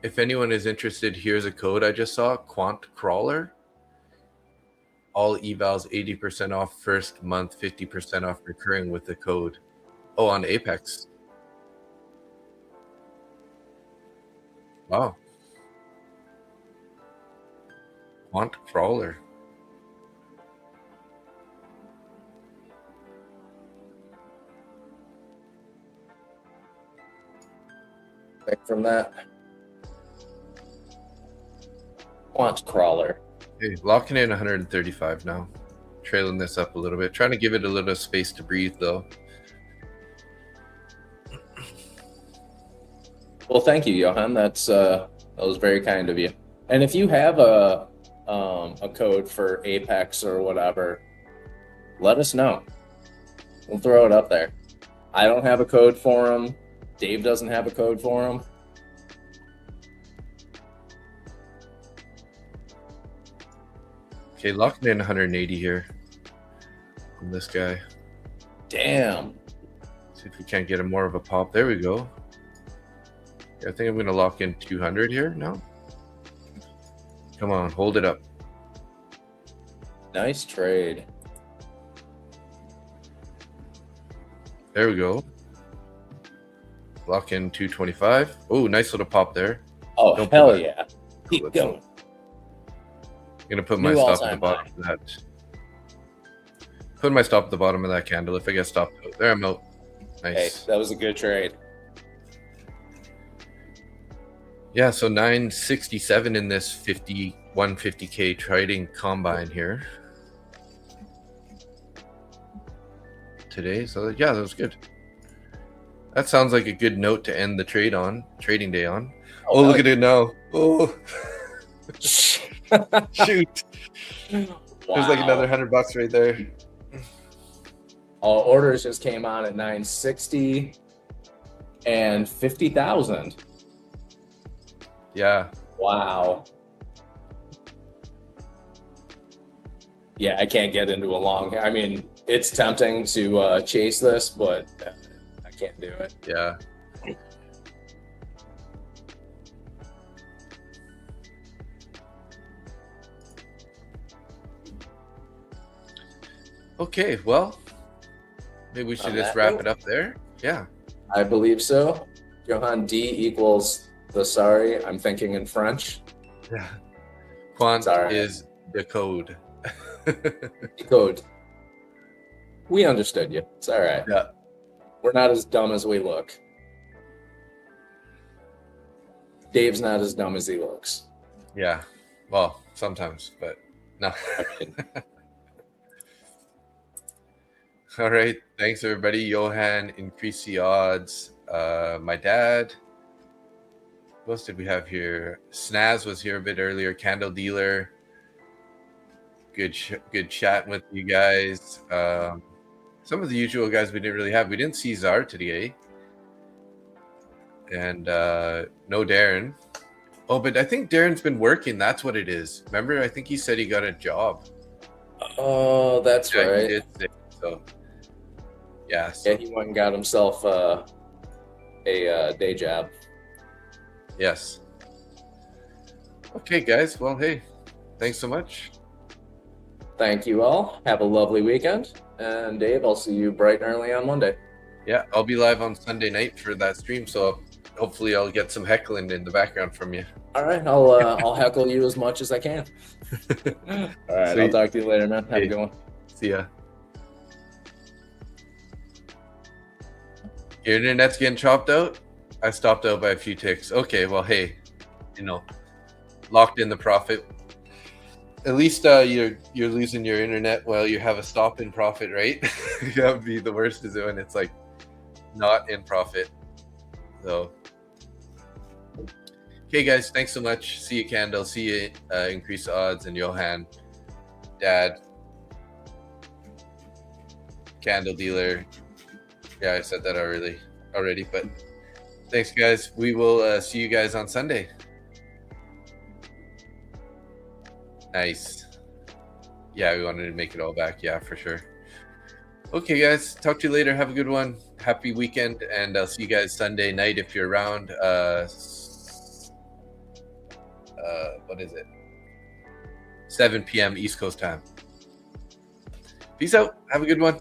If anyone is interested, here's a code I just saw, Quant Crawler. All evals 80% off first month, 50% off recurring with the code. Oh, on Apex. Wow. Quant Crawler. Back from that. Quant Crawler. Okay, locking in 135 now. Trailing this up a little bit. Trying to give it a little space to breathe, though. Well, thank you, Johan. That was very kind of you. And if you have a code for Apex or whatever, let us know. We'll throw it up there. I don't have a code for him. Dave doesn't have a code for him. Okay, locking in 180 here on this guy. Damn. See if we can't get him more of a pop. There we go. Yeah, I think I'm going to lock in 200 here now. Come on, hold it up. Nice trade. There we go. Lock in 225. Oh, nice little pop there. Oh, Don't hell pull yeah. that. Keep going. I'm going to put my New stop at the all-time bottom of that. Put my stop at the bottom of that candle. If I get stopped out, there I'm out. Nice. Hey, that was a good trade. Yeah, so 967 in this 150K trading combine here today. So yeah, that was good. That sounds like a good note to end the trading day on. Oh, look at it now. Oh, shoot. Wow. There's like another $100 right there. All orders just came on at 960 and 50,000. Yeah. Wow. Yeah, I can't get into a long. I mean, it's tempting to chase this, but I can't do it. Yeah. Okay, well, maybe we should just wrap it up there. Yeah. I believe so. Johan, D equals the sorry. I'm thinking in French. Yeah. Quant Sorry. is the code. Code. We understood you. It's all right. Yeah. We're not as dumb as we look. Dave's not as dumb as he looks. Yeah. Well, sometimes, but no. All right. Thanks, everybody. Johan, increase the odds. My dad. What else did we have here? Snaz was here a bit earlier. Candle Dealer. Good chatting with you guys. Some of the usual guys we didn't really have. We didn't see Czar today. And no Darren. Oh, but I think Darren's been working. That's what it is. Remember, I think he said he got a job. Oh, that's right. He did say so. Yeah. Yeah, he went and got himself a day job. Yes. Okay, guys. Well, hey, thanks so much. Thank you all. Have a lovely weekend. And Dave, I'll see you bright and early on Monday. Yeah, I'll be live on Sunday night for that stream, so hopefully I'll get some heckling in the background from you. All right, I'll heckle you as much as I can. All right, Sweet. I'll talk to you later, man. Have a good one. See ya. Your internet's getting chopped out? I stopped out by a few ticks. Okay, well, hey, locked in the profit. At least you're losing your internet while you have a stop in profit, right? That would be the worst, is it when it's like not in profit. So, okay, guys, thanks so much. See you, Candle. See you, Increase Odds, and Johan, Dad, Candle Dealer. Yeah, I said that already, but thanks, guys. We will see you guys on Sunday. Nice. Yeah, we wanted to make it all back. Yeah, for sure. Okay, guys. Talk to you later. Have a good one. Happy weekend, and I'll see you guys Sunday night if you're around. What is it? 7 p.m. East Coast time. Peace out. Have a good one.